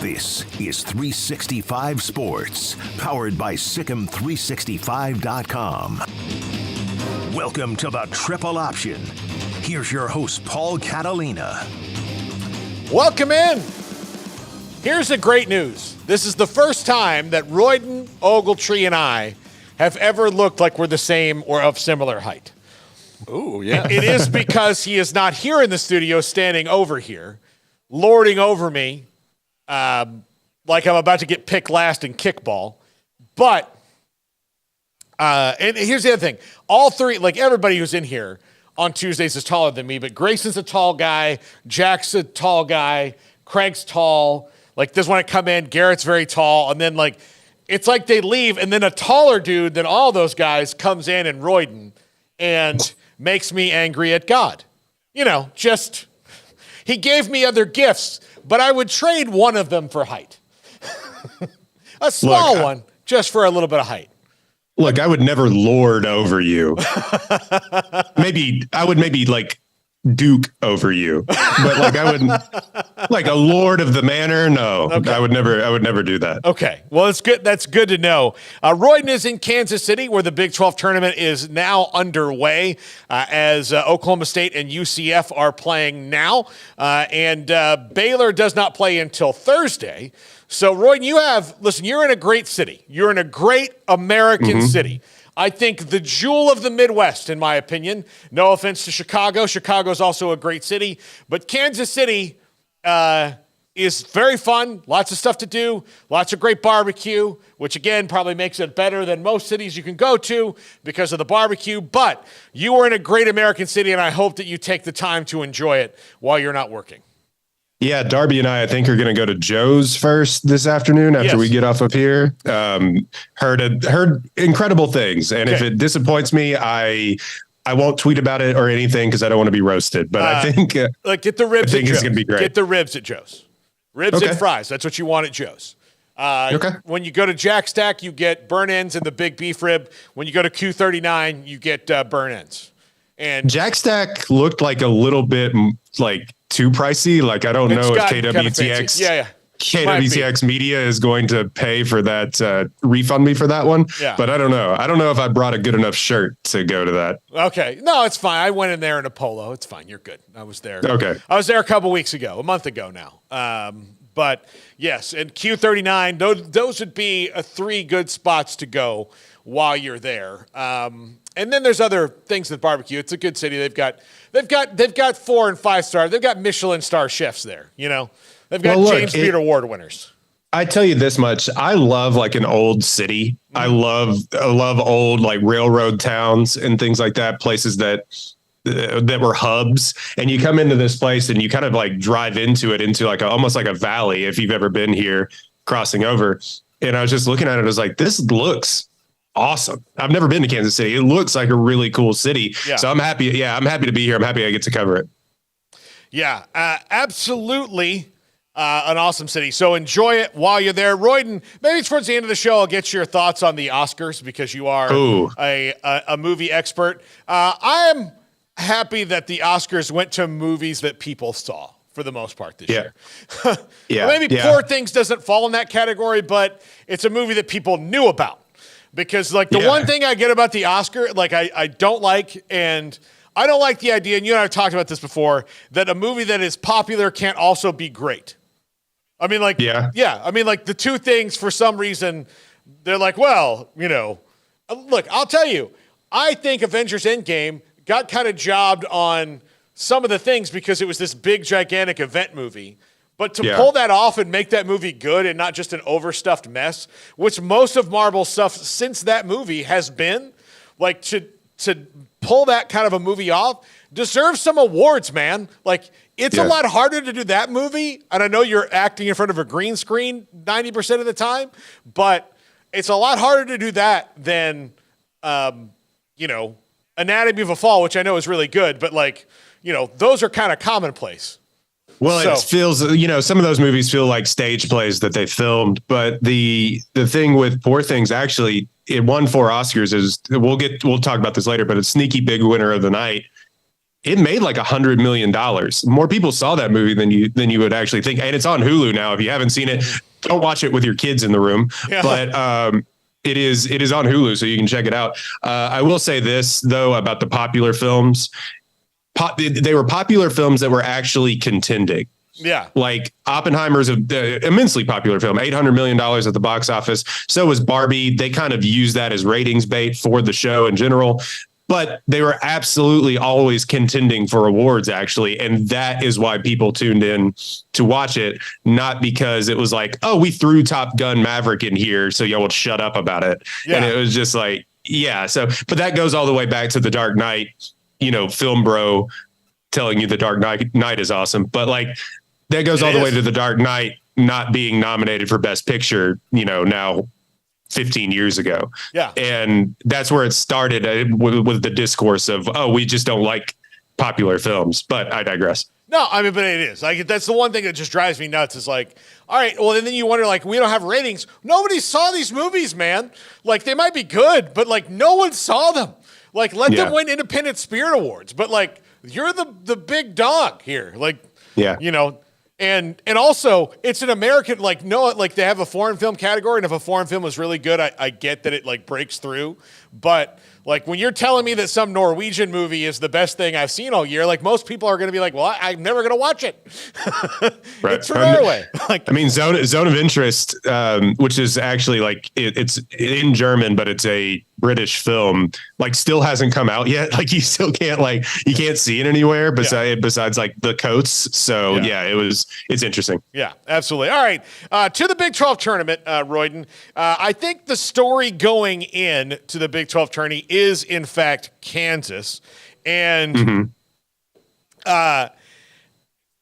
This is 365 Sports, powered by Sikkim365.com. Welcome to the Triple Option. Here's your host, Paul Catalina. Welcome in. Here's the great news. This is the first time that Royden, Ogletree, and I have ever looked like we're the same or of similar height. Ooh, yeah. It is because he is not here in the studio, standing over here, lording over me, like I'm about to get picked last in kickball. But, and here's the other thing. All three, like everybody who's in here on Tuesdays is taller than me, but Grayson's a tall guy, Jack's a tall guy, Craig's tall. Like this when I come in, Garrett's very tall, and then like it's like they leave, and then a taller dude than all those guys comes in and Royden and makes me angry at God. You know, just he gave me other gifts, but I would trade one of them for height. A small one, just for a little bit of height. Look, I would never lord over you. Maybe like duke over you, but like I wouldn't like a lord of the manor. No, okay. I would never do that. Okay. Well, it's good. That's good to know. Royden is in Kansas City, where the Big 12 tournament is now underway, as Oklahoma State and UCF are playing now. And Baylor does not play until Thursday. So Royden, you're in a great city. You're in a great American city. I think the jewel of the Midwest, in my opinion. No offense to Chicago. Chicago is also a great city. But Kansas City is very fun. Lots of stuff to do. Lots of great barbecue, which, again, probably makes it better than most cities you can go to because of the barbecue. But you are in a great American city, and I hope that you take the time to enjoy it while you're not working. Yeah, Darby and I think, are going to go to Joe's first this afternoon after we get off of here. Heard incredible things, and if it disappoints me, I won't tweet about it or anything because I don't want to be roasted. But I think like get the ribs. I think at it's Joe's. going to be great. Get the ribs at Joe's. Ribs and fries. That's what you want at Joe's. When you go to Jack Stack, you get burn ends and the big beef rib. When you go to Q39, you get burn ends. And Jack Stack looked like a little bit like too pricey. Like I don't know if KWTX KWTX Media is going to pay for that, refund me for that one. Yeah. But I don't know. I don't know if I brought a good enough shirt to go to that. Okay. No, it's fine. I went in there in a polo. It's fine. You're good. I was there. Okay. I was there a month ago now. But yes, and Q39, those would be three good spots to go while you're there. And then there's other things with barbecue. It's a good city. They've got 4 and 5 star. They've got Michelin star chefs there. You know, they've got James Beard Award winners. I tell you this much: I love like an old city. I love old like railroad towns and things like that. Places that were hubs, and you come into this place and you kind of like drive into like almost like a valley. If you've ever been here, crossing over, and I was just looking at it, I was like, this looks awesome. I've never been to Kansas City. It looks like a really cool city. Yeah. So I'm happy. Yeah, I'm happy to be here. I'm happy I get to cover it. Yeah, absolutely. An awesome city. So enjoy it while you're there. Royden, maybe towards the end of the show, I'll get your thoughts on the Oscars because you are a movie expert. I am happy that the Oscars went to movies that people saw for the most part this year. Maybe Poor Things doesn't fall in that category, but it's a movie that people knew about. Because, like, the one thing I get about the Oscar, like, I don't like, and I don't like the idea, and you and I have talked about this before, that a movie that is popular can't also be great. I mean, like, I mean, like, the two things, for some reason, they're like, well, you know, look, I'll tell you, I think Avengers Endgame got kind of jobbed on some of the things because it was this big, gigantic event movie. But to pull that off and make that movie good and not just an overstuffed mess, which most of Marvel's stuff since that movie has been, like to pull that kind of a movie off deserves some awards, man. Like it's a lot harder to do that movie. And I know you're acting in front of a green screen 90% of the time, but it's a lot harder to do that than, you know, Anatomy of a Fall, which I know is really good, but like, you know, those are kind of commonplace. Well, it feels, you know, some of those movies feel like stage plays that they filmed, but the thing with Poor Things, actually, it won 4 Oscars. We'll talk about this later, but it's sneaky big winner of the night. it made like $100 million. More people saw that movie than you would actually think. And it's on Hulu now. If you haven't seen it, don't watch it with your kids in the room. Yeah. But it is on Hulu, so you can check it out. I will say this though about the popular films. They were popular films that were actually contending. Yeah. Like Oppenheimer's an immensely popular film, $800 million at the box office. So was Barbie. They kind of use that as ratings bait for the show in general. But they were absolutely always contending for awards, actually. And that is why people tuned in to watch it, not because it was like, oh, we threw Top Gun Maverick in here, so y'all would shut up about it. Yeah. And it was just like, yeah. So, but that goes all the way back to The Dark Knight, film bro telling you The Dark Knight is awesome. But like, that goes all the way to The Dark Knight not being nominated for Best Picture, now 15 years ago. Yeah. And that's where it started with the discourse of, oh, we just don't like popular films. But I digress. No, I mean, but it is. Like, that's the one thing that just drives me nuts is like, all right, well, and then you wonder, like, we don't have ratings. Nobody saw these movies, man. Like, they might be good, but like, no one saw them. Like, let them win Independent Spirit Awards. But like, you're the big dog here. Like, And also, it's an American, they have a foreign film category, and if a foreign film is really good, I get that it, like, breaks through. But, like, when you're telling me that some Norwegian movie is the best thing I've seen all year, like, most people are going to be like, well, I'm never going to watch it. Right. It's from Norway. Zone of Interest, which is actually, like, it's in German, but it's a British film, like, still hasn't come out yet. Like, you still can't, like, you can't see it anywhere besides like the coats. So it's interesting. Yeah, absolutely. All right. To the Big 12 tournament, Royden. I think the story going in to the Big 12 tourney is in fact Kansas. And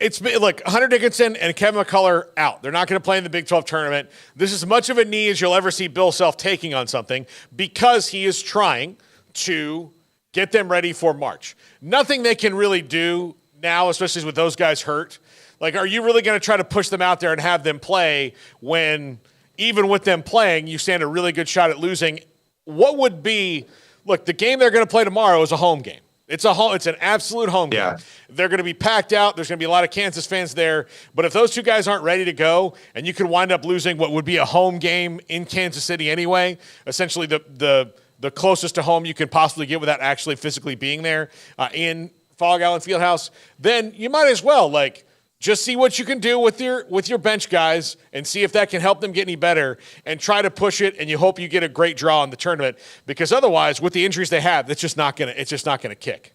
it's been, look, Hunter Dickinson and Kevin McCullough out. They're not going to play in the Big 12 tournament. This is as much of a knee as you'll ever see Bill Self taking on something because he is trying to get them ready for March. Nothing they can really do now, especially with those guys hurt. Like, are you really going to try to push them out there and have them play when, even with them playing, you stand a really good shot at losing? What would be, look, the game they're going to play tomorrow is a home game. It's an absolute home game. They're going to be packed out. There's going to be a lot of Kansas fans there. But if those two guys aren't ready to go, and you could wind up losing what would be a home game in Kansas City anyway, essentially the closest to home you can possibly get without actually physically being there in Fog Island Fieldhouse, then you might as well, like, just see what you can do with your bench guys and see if that can help them get any better and try to push it, and you hope you get a great draw in the tournament, because otherwise, with the injuries they have, it's just not gonna kick.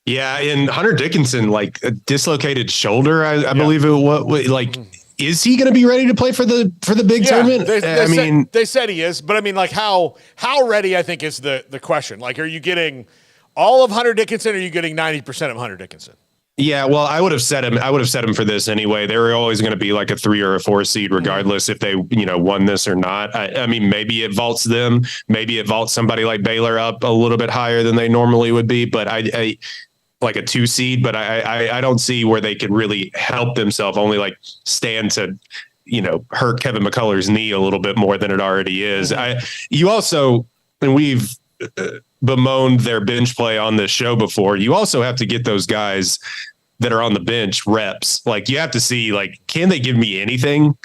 Yeah, and Hunter Dickinson, like, a dislocated shoulder, I believe it was, like, is he going to be ready to play for the big tournament? They said he is, but I mean, like, how ready, I think, is the question. Like, are you getting all of Hunter Dickinson, or are you getting 90% of Hunter Dickinson? Yeah, well, I would have set him for this anyway. They were always going to be like a 3 or a 4 seed, regardless if they, won this or not. I mean, maybe it vaults them. Maybe it vaults somebody like Baylor up a little bit higher than they normally would be. But I like a 2 seed. But I don't see where they could really help themselves. Only like stand to, hurt Kevin McCullough's knee a little bit more than it already is. You also, and we've bemoaned their bench play on this show before. You also have to get those guys that are on the bench reps. Like, you have to see, like, can they give me anything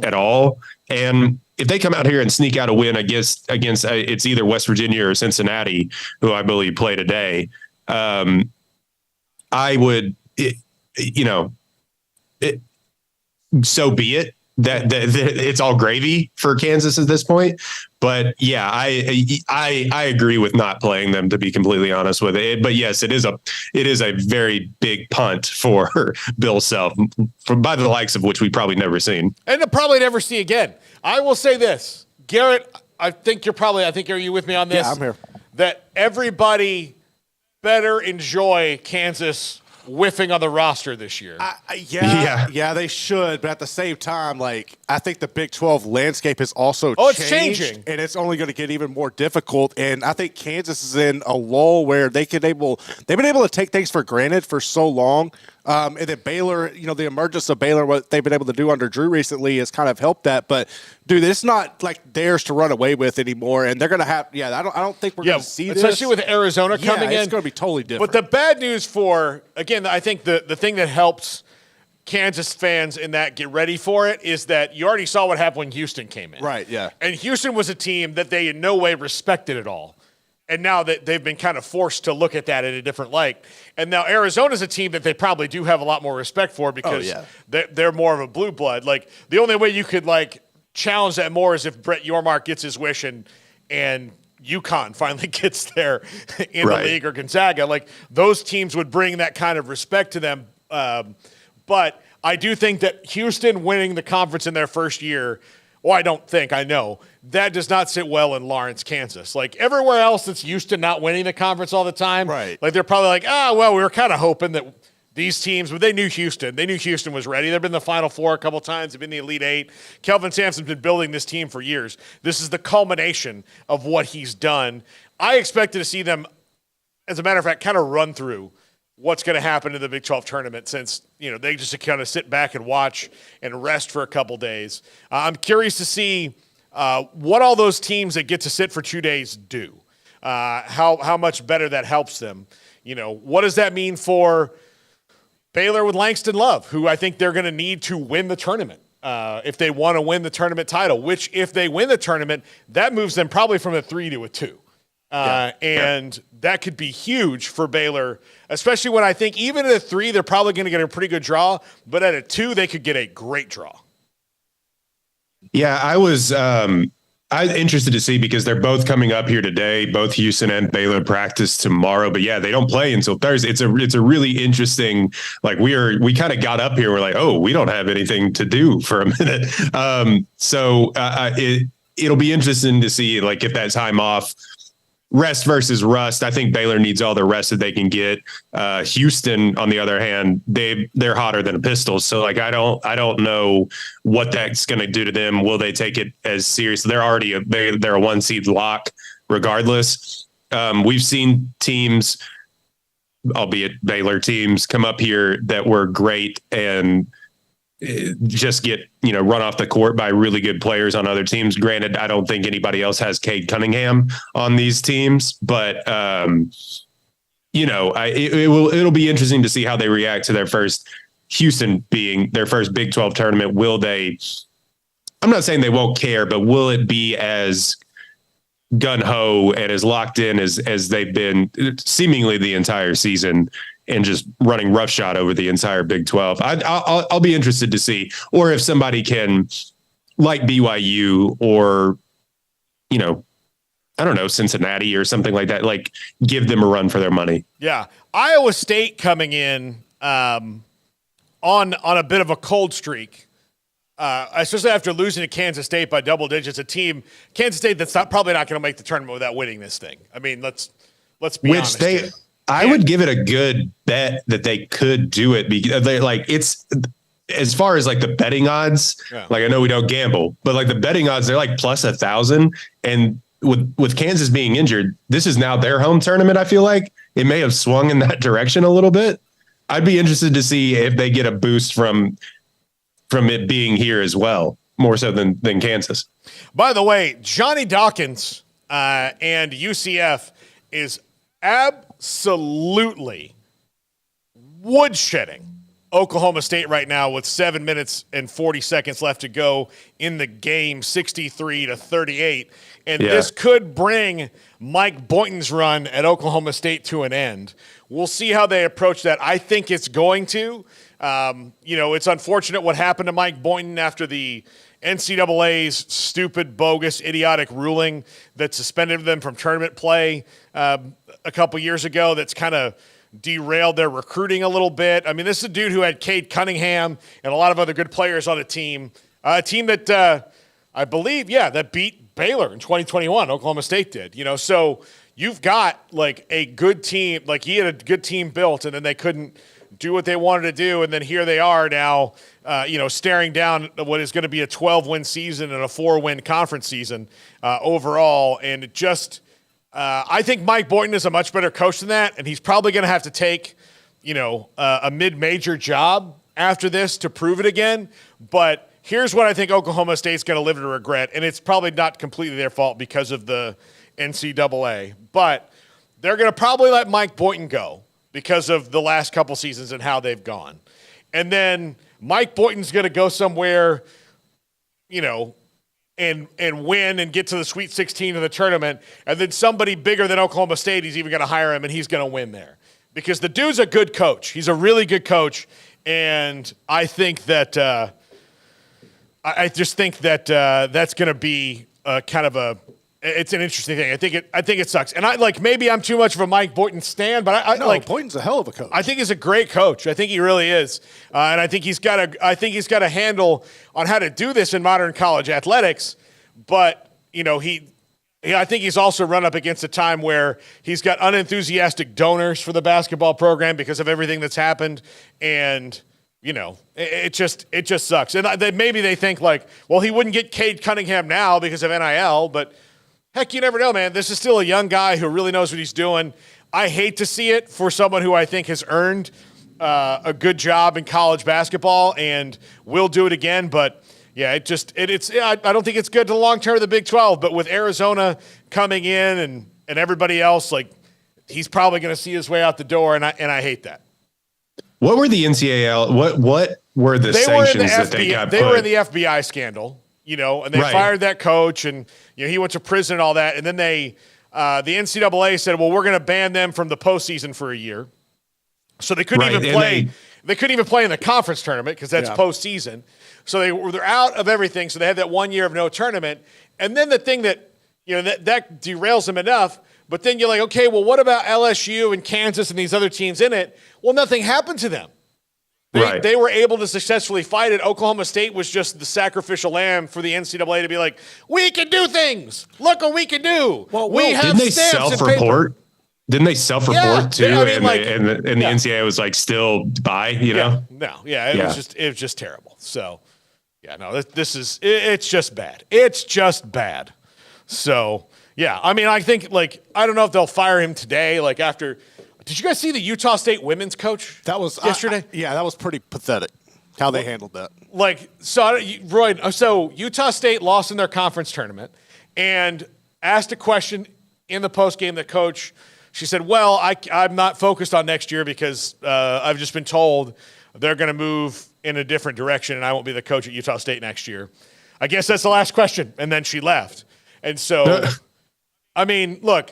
at all? And if they come out here and sneak out a win against it's either West Virginia or Cincinnati, who I believe play today, I would, so be it. That it's all gravy for Kansas at this point. But yeah, I agree with not playing them, to be completely honest with it. But yes, it is a very big punt for Bill Self, by the likes of which we probably never seen. And they'll probably never see again. I will say this, Garrett, I think are you with me on this? Yeah, I'm here. That everybody better enjoy Kansas whiffing on the roster this year. Yeah, they should. But at the same time, like, I think the Big 12 landscape has also changed. It's changing. And it's only going to get even more difficult. And I think Kansas is in a lull where they've been able to take things for granted for so long. And then Baylor, the emergence of Baylor, what they've been able to do under Drew recently has kind of helped that. But, dude, it's not like theirs to run away with anymore. And they're going to have, I don't think we're going to see this. Especially with Arizona coming in. It's going to be totally different. But the bad news again, I think the thing that helps Kansas fans in that get ready for it is that you already saw what happened when Houston came in. Right, yeah. And Houston was a team that they in no way respected at all. And now that they've been kind of forced to look at that in a different light. And now Arizona's a team that they probably do have a lot more respect for because they're more of a blue blood. Like, the only way you could, challenge that more is if Brett Yormark gets his wish and UConn finally gets there in the league, or Gonzaga. Like, those teams would bring that kind of respect to them. But I do think that Houston winning the conference in their first year, I know, that does not sit well in Lawrence, Kansas. Like, everywhere else that's used to not winning the conference all the time, right? Like, they're probably like, we were kind of hoping that these teams, but they knew Houston. They knew Houston was ready. They've been in the Final Four a couple times. They've been in the Elite Eight. Kelvin Sampson's been building this team for years. This is the culmination of what he's done. I expected to see them, as a matter of fact, kind of run through what's going to happen in the Big 12 tournament, since they just kind of sit back and watch and rest for a couple days. I'm curious to see what all those teams that get to sit for 2 days do, how much better that helps them. What does that mean for Baylor with Langston Love, who I think they're going to need to win the tournament if they want to win the tournament title, which if they win the tournament, that moves them probably from a 3 to a 2. That could be huge for Baylor, especially when I think even at a 3, they're probably going to get a pretty good draw, but at a 2, they could get a great draw. Yeah, I was interested to see, because they're both coming up here today. Both Houston and Baylor practice tomorrow, but they don't play until Thursday. It's a really interesting, we kind of got up here. We're like, we don't have anything to do for a minute. It'll be interesting to see if that time off, rest versus rust. I think Baylor needs all the rest that they can get. Houston, on the other hand, they're hotter than a pistol. So I don't know what that's going to do to them. Will they take it as serious? They're already they're a 1 seed lock regardless. We've seen teams, albeit Baylor teams, come up here that were great and just get run off the court by really good players on other teams. Granted, I don't think anybody else has Cade Cunningham on these teams, but it'll be interesting to see how they react to their first, Houston being their first Big 12 tournament. Will they? I'm not saying they won't care, but will it be as gun ho and as locked in as they've been seemingly the entire season, and just running roughshod over the entire Big 12. I'll be interested to see, or if somebody can, like BYU or, I don't know, Cincinnati or something like that, give them a run for their money. Yeah. Iowa State coming in on a bit of a cold streak, especially after losing to Kansas State by double digits, a team, Kansas State, that's probably not going to make the tournament without winning this thing. I mean, let's be honest here. I would give it a good bet that they could do it, because they it's as far as the betting odds. Yeah. I know we don't gamble, but the betting odds, they're plus 1,000. And with Kansas being injured, this is now their home tournament. I feel like it may have swung in that direction a little bit. I'd be interested to see if they get a boost from it being here as well, more so than Kansas. By the way, Johnny Dawkins and UCF is absolutely woodshedding Oklahoma State right now with 7 minutes and 40 seconds left to go in the game, 63-38. And this could bring Mike Boynton's run at Oklahoma State to an end. We'll see how they approach that. I think it's going to. It's unfortunate what happened to Mike Boynton after the NCAA's stupid, bogus, idiotic ruling that suspended them from tournament play a couple years ago. That's kind of derailed their recruiting a little bit. I mean, this is a dude who had Cade Cunningham and a lot of other good players on a team that I believe, that beat Baylor in 2021. Oklahoma State did, so you've got a good team. He had a good team built, and then they couldn't do what they wanted to do. And then here they are now, staring down what is going to be a 12-win season and a 4-win conference season overall. And it just, I think Mike Boynton is a much better coach than that. And he's probably going to have to take a mid-major job after this to prove it again. But here's what I think Oklahoma State's going to live to regret, and it's probably not completely their fault because of the NCAA, but they're going to probably let Mike Boynton go because of the last couple seasons and how they've gone. And then Mike Boynton's going to go somewhere, and win and get to the Sweet 16 of the tournament, and then somebody bigger than Oklahoma State, he's even going to hire him, and he's going to win there. Because the dude's a good coach. He's a really good coach, and I think that that's going to be kind of it's an interesting thing. I think it sucks, and maybe I'm too much of a Mike Boynton stan, but Boynton's a hell of a coach. I think he's a great coach. I think he really is, and I think he's got a handle on how to do this in modern college athletics. But I think he's also run up against a time where he's got unenthusiastic donors for the basketball program because of everything that's happened, and it just sucks. And maybe they think he wouldn't get Cade Cunningham now because of NIL, but heck, you never know, man. This is still a young guy who really knows what he's doing. I hate to see it for someone who I think has earned a good job in college basketball and will do it again. But yeah, I don't think it's good to the long term of the Big 12. But with Arizona coming in and everybody else, he's probably going to see his way out the door, and I hate that. What were the NCAA? What were the sanctions that they got? They were in the FBI scandal. And they fired that coach, and he went to prison and all that. And then the NCAA said, well, we're going to ban them from the postseason for a year. So they couldn't even play. They couldn't even play in the conference tournament because that's postseason. So they're out of everything. So they had that 1 year of no tournament. And then the thing that that derails them enough. But then you're like, okay, well, what about LSU and Kansas and these other teams in it? Well, nothing happened to them. They were able to successfully fight it. Oklahoma State was just the sacrificial lamb for the NCAA to be like, we can do things. Look what we can do. Well, we have didn't they stamps self-report? Didn't they self-report too? The NCAA was still by, No, it was just terrible. So, it's just bad. It's just bad. So, I think I don't know if they'll fire him today. After. Did you guys see the Utah State women's coach? That was yesterday. That was pretty pathetic how they handled that. So Utah State lost in their conference tournament and asked a question in the postgame. The coach, she said, "Well, I'm not focused on next year because I've just been told they're going to move in a different direction, and I won't be the coach at Utah State next year. I guess that's the last question." And then she left, and so. Look,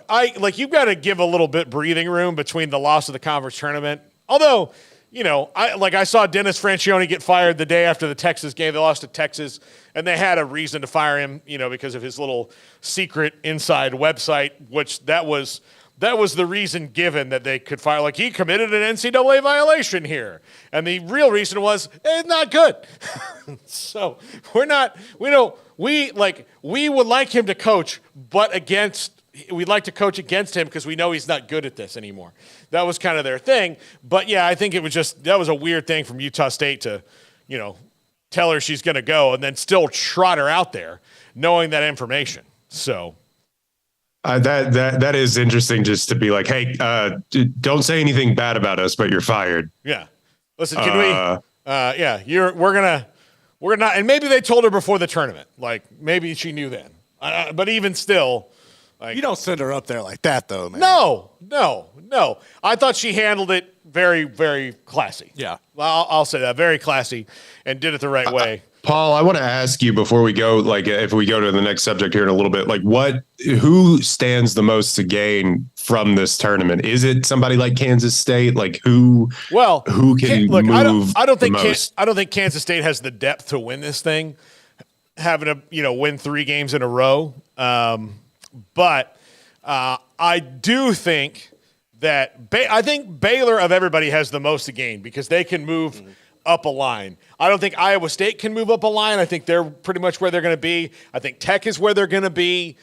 you've got to give a little bit breathing room between the loss of the conference tournament. Although, I saw Dennis Franchione get fired the day after the Texas game. They lost to Texas, and they had a reason to fire him, because of his little secret inside website, which that was the reason given that they could fire. He committed an NCAA violation here. And the real reason was, it's not good. So we would like him to coach, but we'd like to coach against him because we know he's not good at this anymore. That was kind of their thing. But yeah, I think that was a weird thing from Utah State to, tell her she's going to go and then still trot her out there knowing that information. So. That is interesting just to be like, hey, don't say anything bad about us, but you're fired. Yeah. Listen, can we're going to, and maybe they told her before the tournament, maybe she knew then. But even still, you don't send her up there like that, though, man. No. I thought she handled it very, very classy. Yeah. Well, I'll say that. Very classy and did it the right way. Paul, I want to ask you before we go, if we go to the next subject here in a little bit, who stands the most to gain from this tournament? Is it somebody like Kansas State? who can move I don't think Kansas State has the depth to win this thing, having to, win 3 games in a row. But I do think that I think Baylor of everybody has the most to gain because they can move up a line. I don't think Iowa State can move up a line. I think they're pretty much where they're going to be. I think Tech is where they're going to be.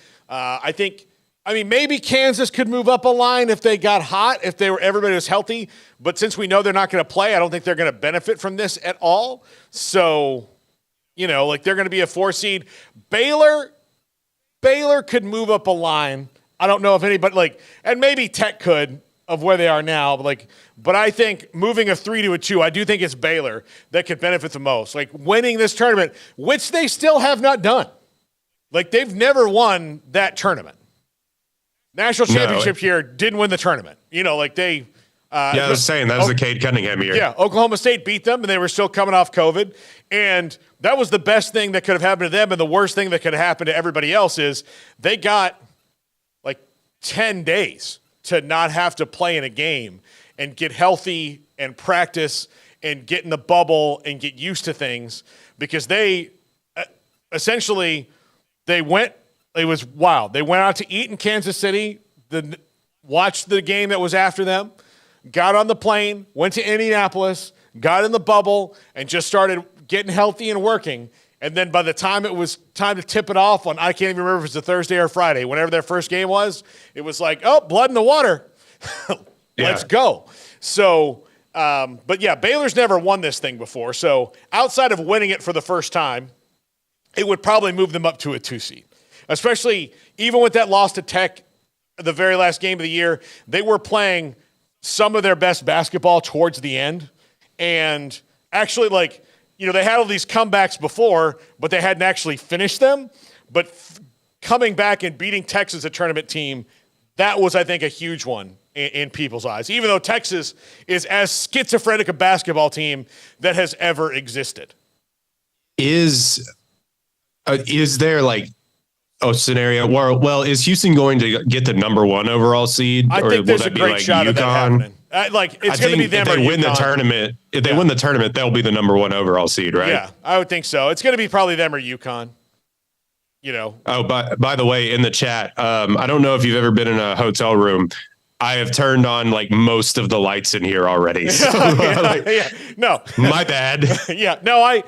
Maybe Kansas could move up a line if they got hot, if everybody was healthy. But since we know they're not going to play, I don't think they're going to benefit from this at all. So, they're going to be a 4 seed. Baylor could move up a line. I don't know if anybody and maybe Tech could. of where they are now. But I think moving a 3 to a 2, I do think it's Baylor that could benefit the most. Like winning this tournament, which they still have not done. Like they've never won that tournament. National championship here, didn't win the tournament. Like they. I was saying that was the Cade Cunningham year. Yeah, Oklahoma State beat them, and they were still coming off COVID. And that was the best thing that could have happened to them, and the worst thing that could have happened to everybody else is they got like 10 days to not have to play in a game and get healthy and practice and get in the bubble and get used to things because they essentially they went – it was wild. They went out to eat in Kansas City, watched the game that was after them, got on the plane, went to Indianapolis, got in the bubble, and just started getting healthy and working. And then by the time it was time to tip it off on, I can't even remember if it was a Thursday or Friday, whenever their first game was, it was like, oh, blood in the water. Let's go. So, but yeah, Baylor's never won this thing before. So outside of winning it for the first time, it would probably move them up to a 2 seed, especially even with that loss to Tech, the very last game of the year. They were playing some of their best basketball towards the end. And actually, they had all these comebacks before, but they hadn't actually finished them. But coming back and beating Texas, a tournament team, that was, I think, a huge one in people's eyes, even though Texas is as schizophrenic a basketball team that has ever existed. Is there a scenario where, is Houston going to get the number 1 overall seed? I think there's a great shot of that happening. It's going to be them or UConn. If they win the tournament, win the tournament, they'll be the number 1 overall seed, right? Yeah, I would think so. It's going to be probably them or UConn. Oh, by the way, in the chat, I don't know if you've ever been in a hotel room. I have turned on most of the lights in here already. So, No, my bad. No,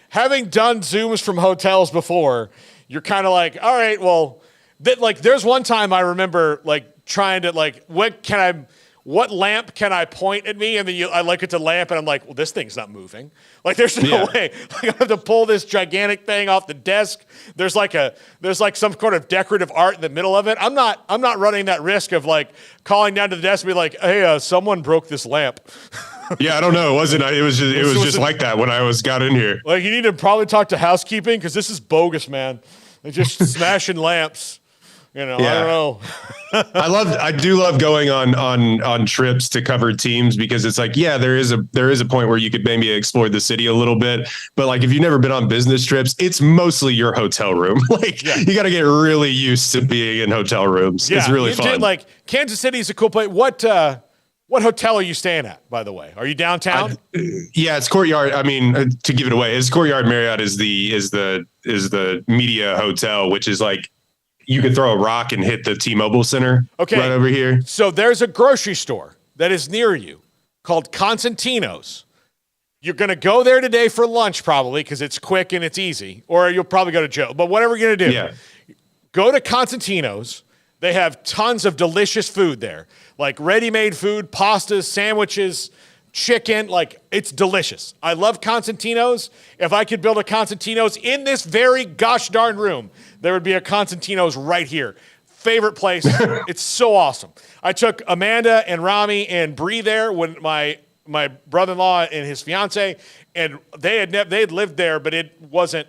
having done Zooms from hotels before, you're kind of like, all right, well, there's one time I remember trying to what lamp can I point at me? And then I look at the lamp and I'm like, well, this thing's not moving. There's no way. I have to pull this gigantic thing off the desk. There's some sort of decorative art in the middle of it. I'm not running that risk of calling down to the desk and be like, hey, someone broke this lamp. Yeah, I don't know. It wasn't. It was just like that when I got in here. You need to probably talk to housekeeping because this is bogus, man. They're just smashing lamps. I don't know. I do love going on trips to cover teams because it's there is a point where you could maybe explore the city a little bit, but if you've never been on business trips, it's mostly your hotel room. You got to get really used to being in hotel rooms. Yeah, it's really fun. Kansas City is a cool place. What hotel are you staying at, by the way? Are you downtown? It's Courtyard. I mean, to give it away, it's Courtyard Marriott is the media hotel, which is you could throw a rock and hit the T-Mobile Center right over here. So there's a grocery store that is near you called Constantino's. You're going to go there today for lunch probably because it's quick and it's easy. Or you'll probably go to Joe. But whatever you're going to do, go to Constantino's. They have tons of delicious food there, ready-made food, pastas, sandwiches, chicken. It's delicious. I love Constantino's. If I could build a Constantino's in this very gosh darn room, there would be a Constantino's right here. Favorite place. It's so awesome. I took Amanda and Rami and Bree there when my brother-in-law and his fiance, and they had lived there, but it wasn't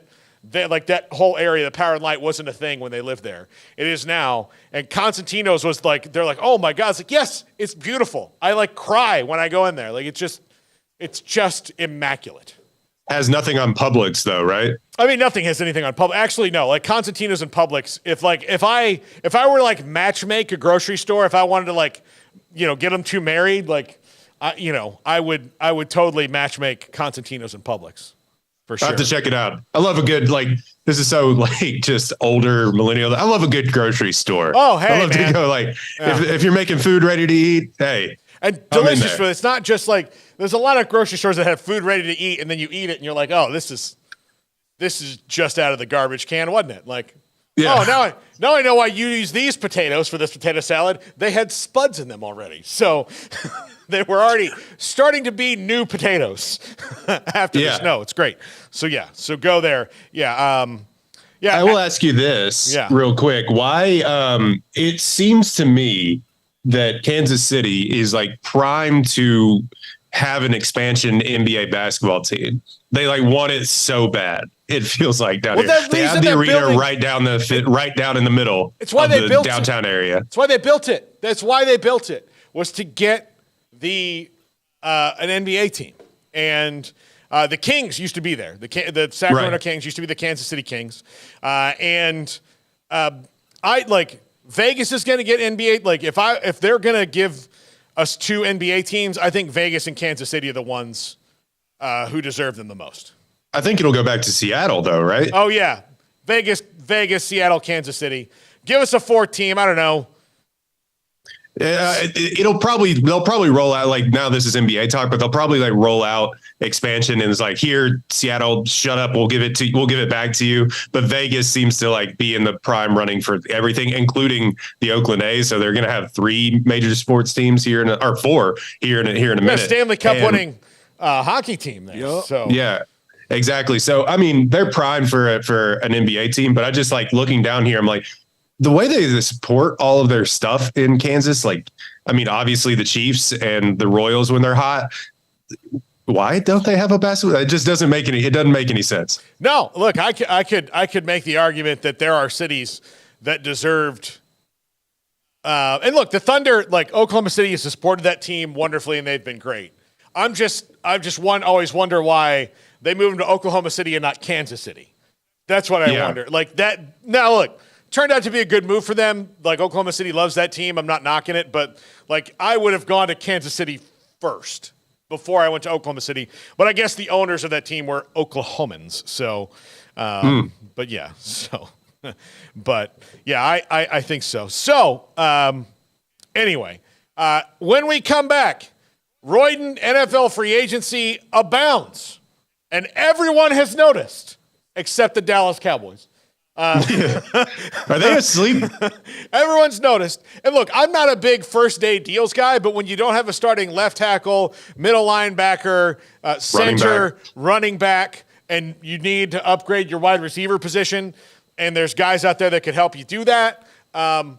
that whole area. The Power and Light wasn't a thing when they lived there. It is now. And Constantino's was they're like, oh my God. It's yes, it's beautiful. I cry when I go in there. It's just immaculate. Has nothing on Publix though, right? I mean, nothing has anything on Publix. Actually, no. Constantino's and Publix. If I were to matchmake a grocery store, if I wanted to get them two married, I would totally matchmake Constantino's and Publix. For sure. I have to check it out. I love a good this is so just older millennial. I love a good grocery store. Oh, hey, I love to go if you're making food ready to eat, hey. And delicious food. It's not just there's a lot of grocery stores that have food ready to eat, and then you eat it, and you're like, oh, this is just out of the garbage can, wasn't it? Oh, now I know why you use these potatoes for this potato salad. They had spuds in them already, so they were already starting to be new potatoes after the snow. It's great. So go there. I will ask you this real quick. Why it seems to me that Kansas City is like primed to have an expansion NBA basketball team. They like want it so bad. It feels like down here. They have the arena right down in the middle. It's why they built downtown area. That's why they built it. That's why they built it, was to get the an NBA team. And the Kings used to be there. The Sacramento Kings used to be the Kansas City Kings. Vegas is going to get NBA. Like if they're going to give us 2 NBA teams, I think Vegas and Kansas City are the ones who deserve them the most. I think it'll go back to Seattle though, right? Oh yeah. Vegas, Seattle, Kansas City. Give us a 4th team. I don't know. They'll probably roll out, like, now this is NBA talk, but they'll probably like roll out expansion and it's like, here, Seattle, shut up, we'll give it back to you. But Vegas seems to like be in the prime running for everything, including the Oakland A's. So they're going to have 3 major sports teams here or 4 here in a minute. Stanley Cup winning hockey team there. Yep. So yeah. Exactly. So, I mean, they're primed for an NBA team, but I just like looking down here, I'm like, the way they support all of their stuff in Kansas, like, I mean, obviously the Chiefs and the Royals when they're hot, why don't they have a basketball? It just doesn't make any sense. No, look, I could make the argument that there are cities that deserved. And look, the Thunder, like Oklahoma City, has supported that team wonderfully, and they've been great. Always wonder why they moved to Oklahoma City and not Kansas City. That's what I wonder. Like that. Now, look, turned out to be a good move for them. Like Oklahoma City loves that team. I'm not knocking it, but like I would have gone to Kansas City first before I went to Oklahoma City. But I guess the owners of that team were Oklahomans. So, but yeah. So, but yeah, I think so. So, anyway, when we come back, Royden NFL free agency abounds, and everyone has noticed except the Dallas Cowboys. Are they asleep? Everyone's noticed. And look, I'm not a big first day deals guy, but when you don't have a starting left tackle, middle linebacker, center, running back, and you need to upgrade your wide receiver position, and there's guys out there that could help you do that, I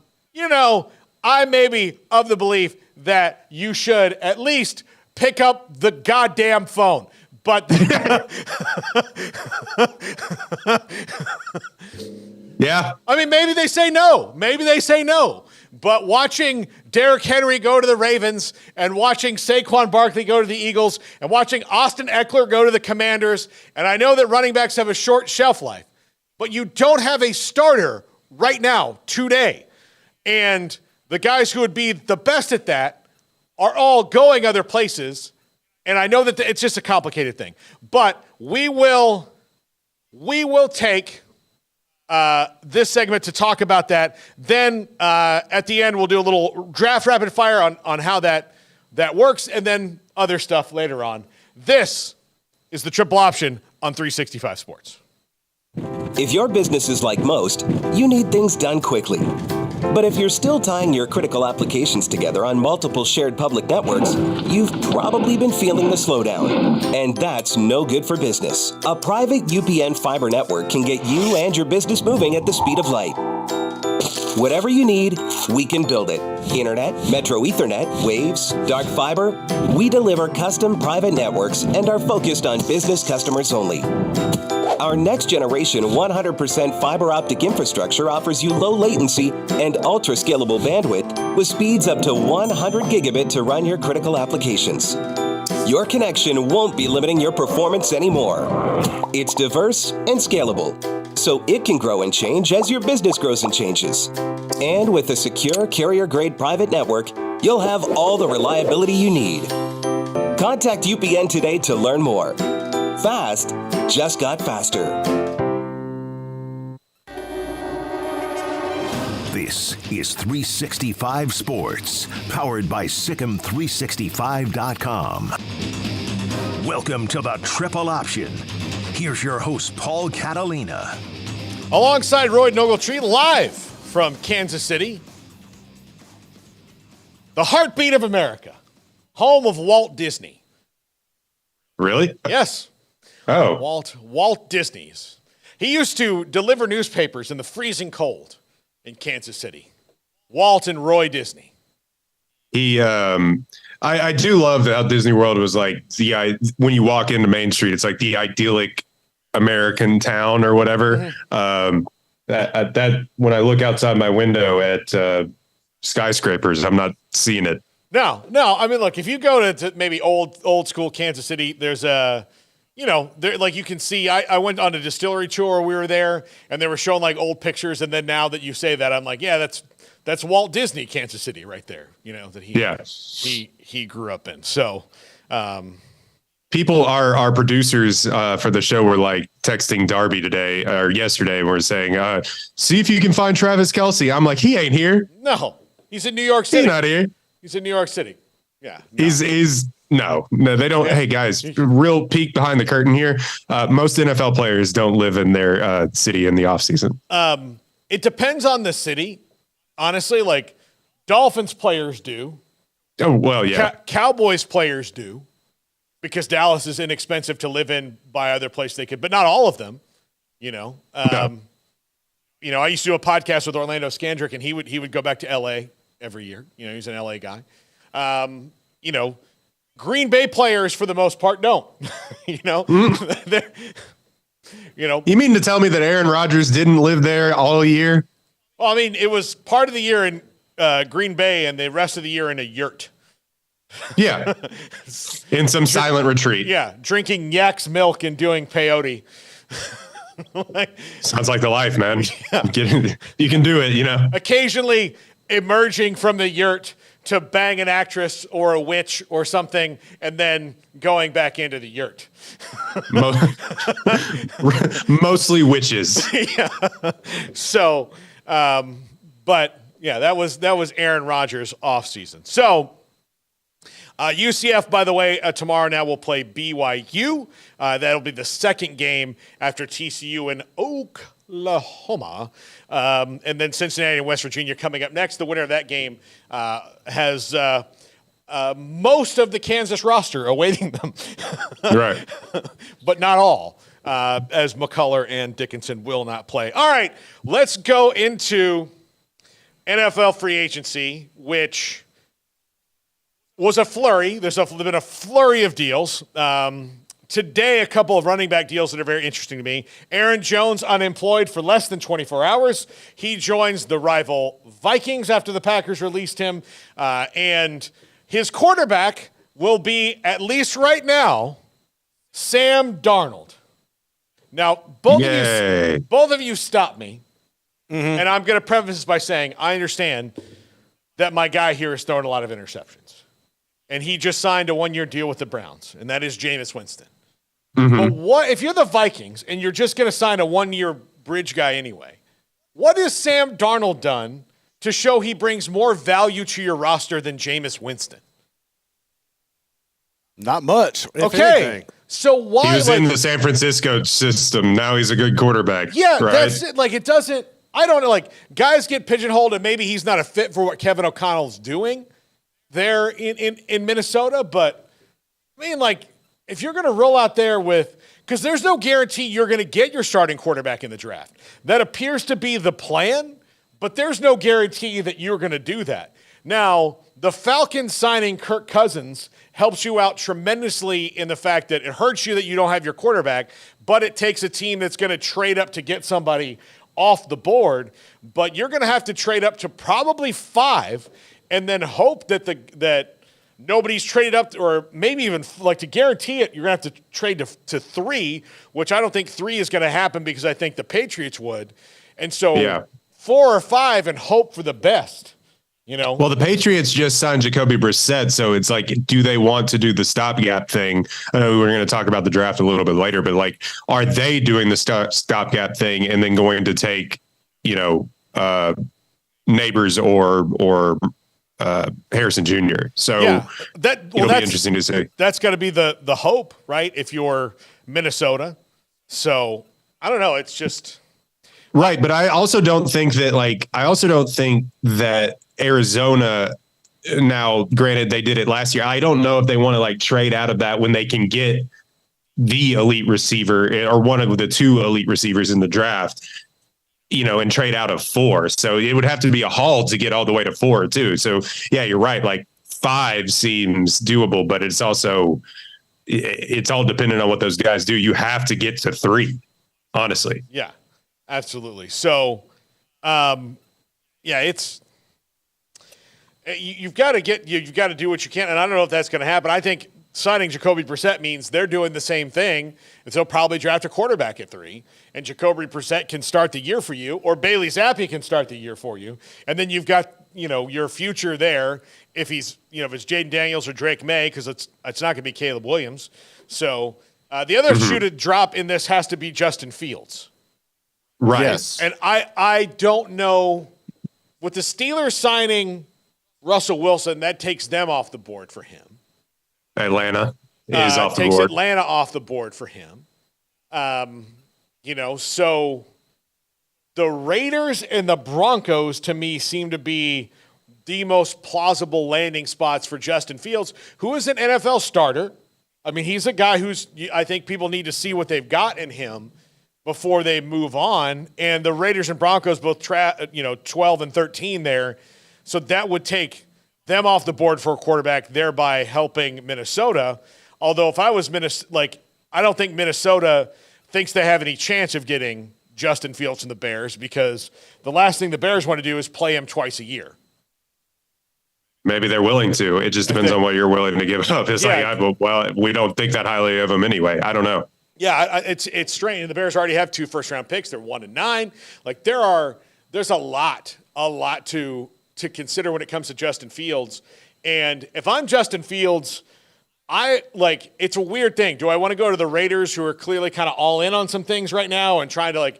may be of the belief that you should at least pick up the goddamn phone. But yeah, I mean, maybe they say no. But watching Derrick Henry go to the Ravens and watching Saquon Barkley go to the Eagles and watching Austin Eckler go to the Commanders, and I know that running backs have a short shelf life, but you don't have a starter right now, today. And the guys who would be the best at that are all going other places. And I know that it's just a complicated thing, but we will take this segment to talk about that. Then at the end, we'll do a little draft rapid fire on how that works, and then other stuff later on. This is the Triple Option on 365 Sports. If your business is like most, you need things done quickly. But if you're still tying your critical applications together on multiple shared public networks, you've probably been feeling the slowdown. And that's no good for business. A private UPN fiber network can get you and your business moving at the speed of light. Whatever you need, we can build it. Internet, Metro Ethernet, Waves, dark fiber. We deliver custom private networks and are focused on business customers only. Our next generation 100% fiber optic infrastructure offers you low latency and ultra scalable bandwidth with speeds up to 100 gigabit to run your critical applications. Your connection won't be limiting your performance anymore. It's diverse and scalable, so it can grow and change as your business grows and changes. And with a secure carrier-grade private network, you'll have all the reliability you need. Contact UPN today to learn more. Fast just got faster. This is 365 Sports, powered by Sikkim365.com. Welcome to the Triple Option. Here's your host, Paul Catalina. Alongside Royden Ogletree, live from Kansas City, the heartbeat of America, home of Walt Disney. Really? Yes. Oh. Walt Disney's. He used to deliver newspapers in the freezing cold in Kansas City. Walt and Roy Disney. I do love how Disney World was like when you walk into Main Street, it's like the idyllic American town or whatever. That when I look outside my window at skyscrapers, I'm not seeing it. No. I mean, look, if you go to maybe old school Kansas City, there's there, like you can see, I went on a distillery tour. We were there and they were showing like old pictures. And then now that you say that, I'm like, yeah, that's Walt Disney, Kansas City right there. That he grew up in. So, people, our producers for the show were like texting Darby today or yesterday. And we're saying, see if you can find Travis Kelce. I'm like, he ain't here. No, he's in New York City. He's not here. He's in New York City. Yeah. No. No, they don't. Hey guys, real peek behind the curtain here. Most NFL players don't live in their city in the off season. It depends on the city. Honestly, like Dolphins players do. Oh, well, yeah. Cowboys players do because Dallas is inexpensive to live in by other place they could, but not all of them, no. I used to do a podcast with Orlando Scandrick and he would go back to LA every year. He's an LA guy. Green Bay players for the most part don't, You mean to tell me that Aaron Rodgers didn't live there all year? Well, I mean, it was part of the year in Green Bay and the rest of the year in a yurt. Yeah. In some silent retreat. Yeah. Drinking yak's milk and doing peyote. Sounds like the life, man. Yeah. You can do it, Occasionally emerging from the yurt to bang an actress or a witch or something, and then going back into the yurt. Mostly witches. Yeah. So, but yeah, that was Aaron Rodgers off season. So, UCF, by the way, tomorrow now will play BYU. That'll be the second game after TCU and Oklahoma. And then Cincinnati and West Virginia coming up next. The winner of that game has most of the Kansas roster awaiting them. Right. But not all, as McCullough and Dickinson will not play. All right, let's go into NFL free agency, which was a flurry. There's been a flurry of deals. Today, a couple of running back deals that are very interesting to me. Aaron Jones unemployed for less than 24 hours. He joins the rival Vikings after the Packers released him. And his quarterback will be, at least right now, Sam Darnold. Now, both of you stop me. Mm-hmm. And I'm going to preface this by saying I understand that my guy here is throwing a lot of interceptions. And he just signed a 1-year deal with the Browns, and that is Jameis Winston. Mm-hmm. But what if you're the Vikings and you're just going to sign a 1-year bridge guy anyway? What has Sam Darnold done to show he brings more value to your roster than Jameis Winston? Not much. Okay. Anything. So why? He was in the San Francisco system. Now he's a good quarterback. Yeah, right? That's it. Like, it doesn't, I don't know. Like, guys get pigeonholed and maybe he's not a fit for what Kevin O'Connell's doing there in Minnesota. But I mean, like, if you're going to roll out there with, because there's no guarantee you're going to get your starting quarterback in the draft. That appears to be the plan, but there's no guarantee that you're going to do that. Now, the Falcons signing Kirk Cousins helps you out tremendously in the fact that it hurts you that you don't have your quarterback, but it takes a team that's going to trade up to get somebody off the board. But you're going to have to trade up to probably 5 and then hope that that nobody's traded up, or maybe even like to guarantee it, you're going to have to trade to 3, which I don't think 3 is going to happen because I think the Patriots would. And so 4 or 5 and hope for the best. You know, well, the Patriots just signed Jacoby Brissett, so it's like, do they want to do the stopgap thing? I know we're going to talk about the draft a little bit later, but like, are they doing the stopgap thing and then going to take, Neighbors or Harrison Jr.? So that's be interesting to see. That's got to be the hope, right? If you're Minnesota, so I don't know. It's just right, but I also don't think that Arizona, now granted they did it last year, I don't know if they want to like trade out of that when they can get the elite receiver or one of the 2 elite receivers in the draft, and trade out of 4. So it would have to be a haul to get all the way to 4 too. So yeah, you're right. Like 5 seems doable, but it's all dependent on what those guys do. You have to get to 3, honestly. Yeah, absolutely. So, it's you've got to do what you can, and I don't know if that's going to happen. I think signing Jacoby Brissett means they're doing the same thing, and so they'll probably draft a quarterback at 3, and Jacoby Brissett can start the year for you, or Bailey Zappi can start the year for you, and then you've got your future there if it's Jaden Daniels or Drake May, because it's not going to be Caleb Williams. So the other shoe to drop in this has to be Justin Fields. Right. Yes. And I don't know, with the Steelers signing Russell Wilson, that takes them off the board for him. Atlanta is off the board. Takes Atlanta off the board for him. So the Raiders and the Broncos, to me, seem to be the most plausible landing spots for Justin Fields, who is an NFL starter. I mean, he's a guy I think people need to see what they've got in him before they move on. And the Raiders and Broncos both 12 and 13 there. So that would take them off the board for a quarterback, thereby helping Minnesota. Although if I was Minnesota, I don't think Minnesota thinks they have any chance of getting Justin Fields from the Bears, because the last thing the Bears want to do is play him twice a year. Maybe they're willing to. It just depends on what you're willing to give up. It's we don't think that highly of him anyway. I don't know. Yeah, it's strange. The Bears already have 2 first-round picks. They're 1-9. There's a lot to consider when it comes to Justin Fields. And if I'm Justin Fields, it's a weird thing. Do I want to go to the Raiders, who are clearly kind of all in on some things right now and trying to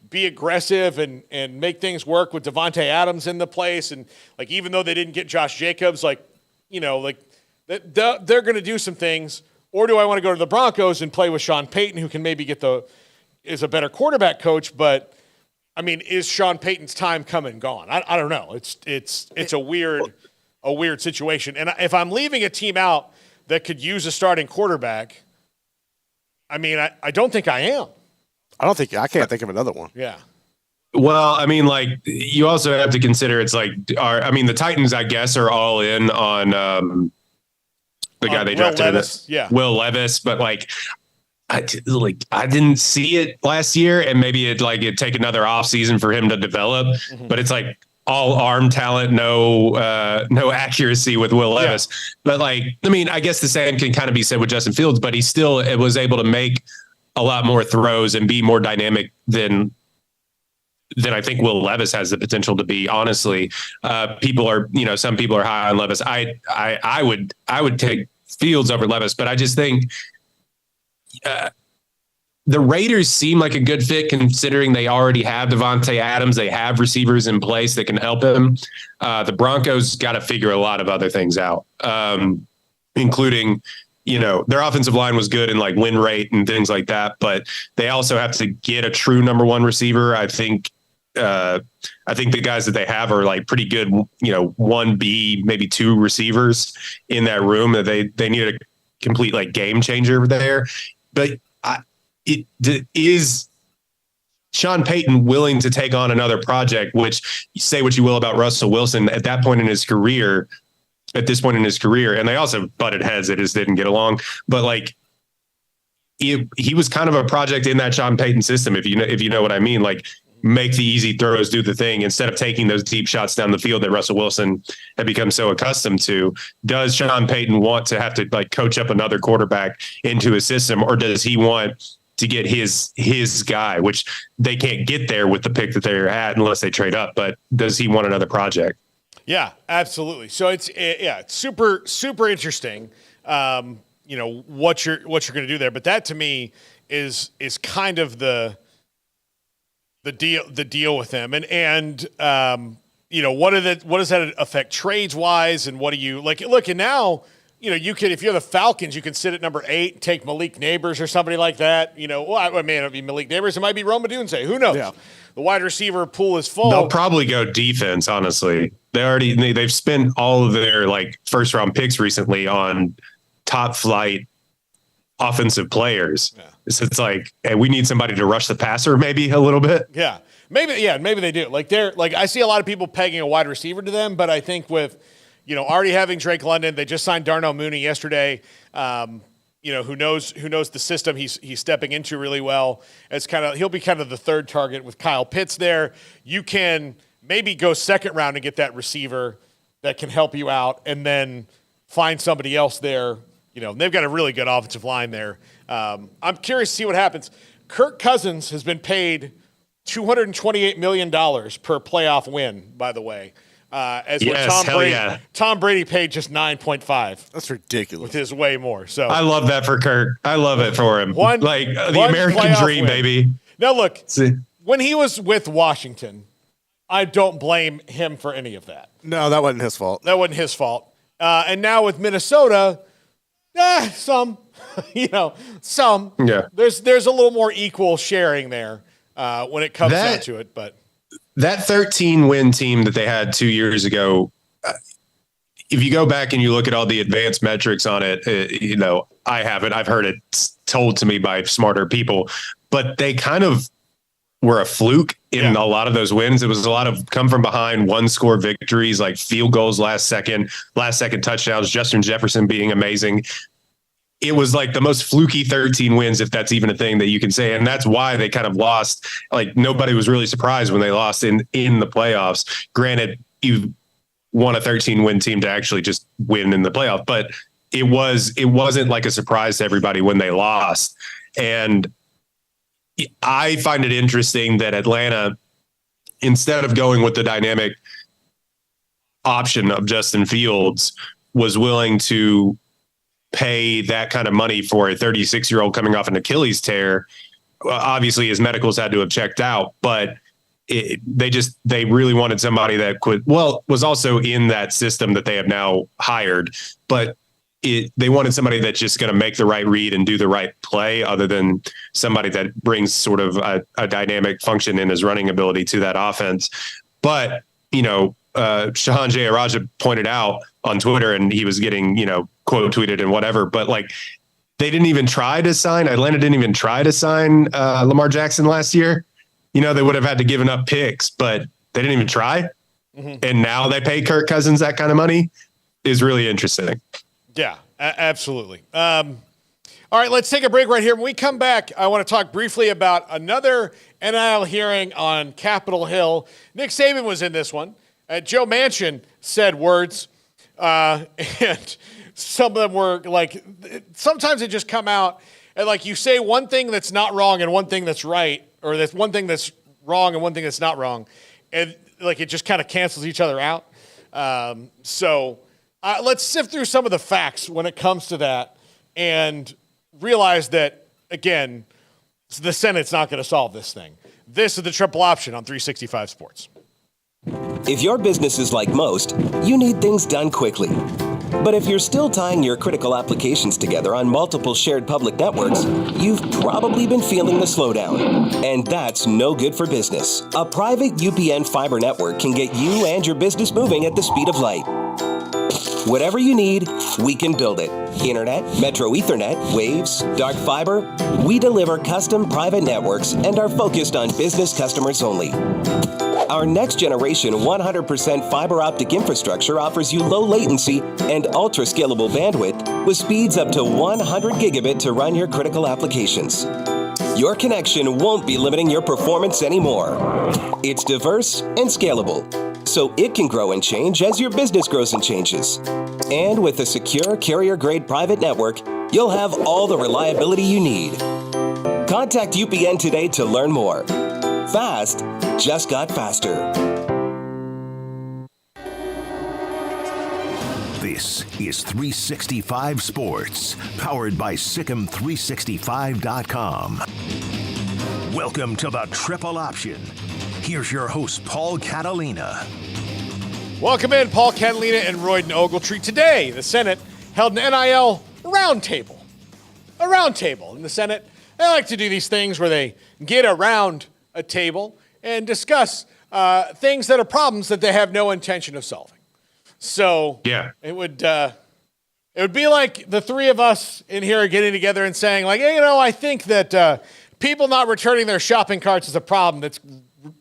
be aggressive and make things work with Devontae Adams in the place? And even though they didn't get Josh Jacobs, they're going to do some things. Or do I want to go to the Broncos and play with Sean Payton, who can maybe is a better quarterback coach? But I mean, is Sean Payton's time come and gone? I don't know. It's a weird situation. And if I'm leaving a team out that could use a starting quarterback, I mean, I don't think I am. I can't think of another one. Yeah. Well, I mean, you also have to consider the Titans, I guess, are all in on the guy they drafted. Will Levis. But I didn't see it last year, and maybe it'd take another off season for him to develop. Mm-hmm. But it's all arm talent, no accuracy with Will Levis. Yeah. But I guess the same can kind of be said with Justin Fields, but he still was able to make a lot more throws and be more dynamic than I think Will Levis has the potential to be. Honestly, some people are high on Levis. I would take Fields over Levis, but I just think the Raiders seem like a good fit, considering they already have Devontae Adams. They have receivers in place that can help him. The Broncos got to figure a lot of other things out, including, their offensive line was good in win rate and things like that, but they also have to get a true number 1 receiver. I think the guys that they have are pretty good, 1B, maybe 2 receivers in that room. That they need a complete game changer there. But is Sean Payton willing to take on another project? Which, say what you will about Russell Wilson, at this point in his career, and they also butted heads. They just didn't get along. But he was kind of a project in that Sean Payton system, if you know what I mean. Make the easy throws, do the thing, instead of taking those deep shots down the field that Russell Wilson had become so accustomed to. Does Sean Payton want to have to coach up another quarterback into his system, or does he want to get his guy, which they can't get there with the pick that they're at unless they trade up? But does he want another project? Yeah, absolutely. So it's super, super interesting. What you're going to do there, but that to me is kind of the deal with them, and what does that affect trades wise, and what do you look, and now you can, if you're the Falcons, you can sit at number 8 and take Malik Neighbors or somebody like that. It may not be Malik Neighbors, it might be Roma Dunze, who knows? Yeah. The wide receiver pool is full. They'll probably go defense, honestly. They've spent all of their first round picks recently on top flight offensive players. Yeah. So it's hey, we need somebody to rush the passer maybe a little bit. Yeah. Maybe they do. I see a lot of people pegging a wide receiver to them, but I think with, already having Drake London. They just signed Darnell Mooney yesterday. Who knows the system he's stepping into really well. He'll be kind of the third target with Kyle Pitts there. You can maybe go second round and get that receiver that can help you out, and then find somebody else there. They've got a really good offensive line there. I'm curious to see what happens. Kirk Cousins has been paid $228 million per playoff win, by the way. Tom Brady paid just 9.5. That's ridiculous. Which is way more. So I love that for Kirk. I love it for him. The American dream, baby. Now look, when he was with Washington, I don't blame him for any of that. No, that wasn't his fault. And now with Minnesota, some. Yeah. There's a little more equal sharing there when it comes down to it, but. That 13-win team that they had 2 years ago, if you go back and you look at all the advanced metrics on it, I haven't. I've heard it told to me by smarter people, but they kind of were a fluke in a lot of those wins. It was a lot of come from behind, one-score victories, like field goals last second touchdowns, Justin Jefferson being amazing. It was like the most fluky 13 wins, if that's even a thing that you can say. And that's why they kind of lost. Like nobody was really surprised when they lost in the playoffs. Granted, you want a 13-win team to actually just win in the playoff, but it wasn't like a surprise to everybody when they lost. And I find it interesting that Atlanta, instead of going with the dynamic option of Justin Fields, was willing to pay that kind of money for a 36-year-old coming off an Achilles tear. Obviously his medicals had to have checked out, but they really wanted somebody that was also in that system that they have now hired, but they wanted somebody that's just going to make the right read and do the right play, other than somebody that brings sort of a dynamic function in his running ability to that offense. But, Shahan Jayaraja pointed out on Twitter, and he was getting, quote tweeted and whatever, but like Atlanta didn't even try to sign Lamar Jackson last year. They would have had to given up picks, but they didn't even try. Mm-hmm. And now they pay Kirk Cousins that kind of money is really interesting. Yeah, absolutely. All right, let's take a break right here. When we come back, I want to talk briefly about another NIL hearing on Capitol Hill. Nick Saban was in this one. Joe Manchin said words, and some of them were like, sometimes they just come out and like you say one thing that's not wrong and one thing that's right, or that's one thing that's wrong and one thing that's not wrong, and like it just kind of cancels each other out. So let's sift through some of the facts when it comes to that and realize that, again, the Senate's not going to solve this thing. This is the Triple Option on 365 Sports. If your business is like most, you need things done quickly. But if you're still tying your critical applications together on multiple shared public networks, you've probably been feeling the slowdown. And that's no good for business. A private UPN fiber network can get you and your business moving at the speed of light. Whatever you need, we can build it. Internet, Metro Ethernet, Waves, dark fiber. We deliver custom private networks and are focused on business customers only. Our next generation 100% fiber optic infrastructure offers you low latency and ultra scalable bandwidth with speeds up to 100 gigabit to run your critical applications. Your connection won't be limiting your performance anymore. It's diverse and scalable, so it can grow and change as your business grows and changes. And with a secure carrier-grade private network, you'll have all the reliability you need. Contact UPN today to learn more. Fast just got faster. This is 365 Sports, powered by Sikkim365.com. Welcome to the Triple Option. Here's your host, Paul Catalina. Welcome in, Paul Catalina and Royden Ogletree. Today, the Senate held an NIL roundtable. A roundtable in the Senate. They like to do these things where they get around a table and discuss things that are problems that they have no intention of solving. So yeah, it would be like the three of us in here getting together and saying, like, hey, I think that people not returning their shopping carts is a problem that's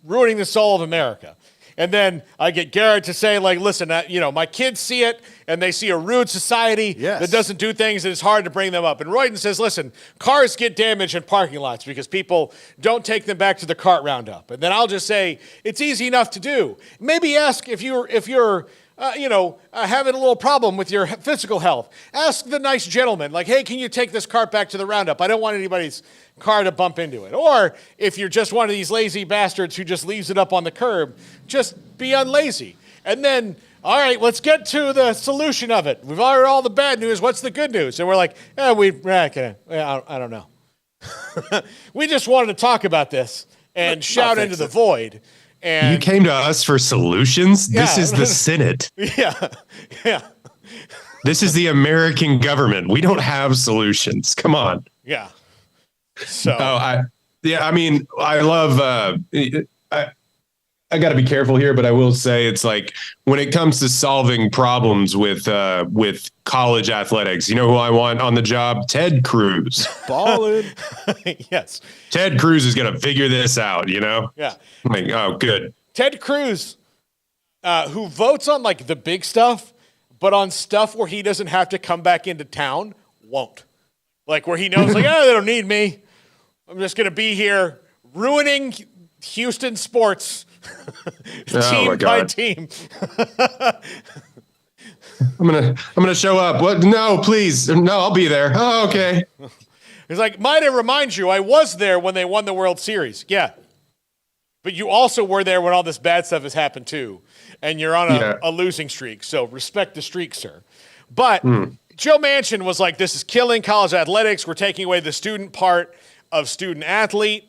ruining the soul of America. And then I get Garrett to say, like, listen, my kids see it, and they see a rude society that doesn't do things, and it's hard to bring them up. And Royden says, listen, cars get damaged in parking lots because people don't take them back to the cart roundup. And then I'll just say, it's easy enough to do. Maybe ask if you're having a little problem with your physical health. Ask the nice gentleman, like, hey, can you take this cart back to the roundup? I don't want anybody's car to bump into it. Or if you're just one of these lazy bastards who just leaves it up on the curb, just be unlazy. And then, all right, let's get to the solution of it. We've heard all the bad news. What's the good news? And we're like, I don't know. We just wanted to talk about this and shout into the void. And you came to us for solutions? Yeah. This is the Senate. Yeah. This is the American government. We don't have solutions. Come on. Yeah. So. I love. I got to be careful here, but I will say it's like when it comes to solving problems with college athletics, you know who I want on the job? Ted Cruz. Ballin'. Yes. Ted Cruz is going to figure this out, you know? Yeah. I'm like, oh, good. Ted Cruz, who votes on like the big stuff, but on stuff where he doesn't have to come back into town, won't. Like where he knows, like, they don't need me. I'm just going to be here ruining Houston sports. Team by team. I'm gonna show up. What? No, please. No, I'll be there. Oh, okay. He's like, might I remind you, I was there when they won the World Series. Yeah. But you also were there when all this bad stuff has happened too. And you're on a losing streak. So respect the streak, sir. But Joe Manchin was like, this is killing college athletics. We're taking away the student part of student athlete.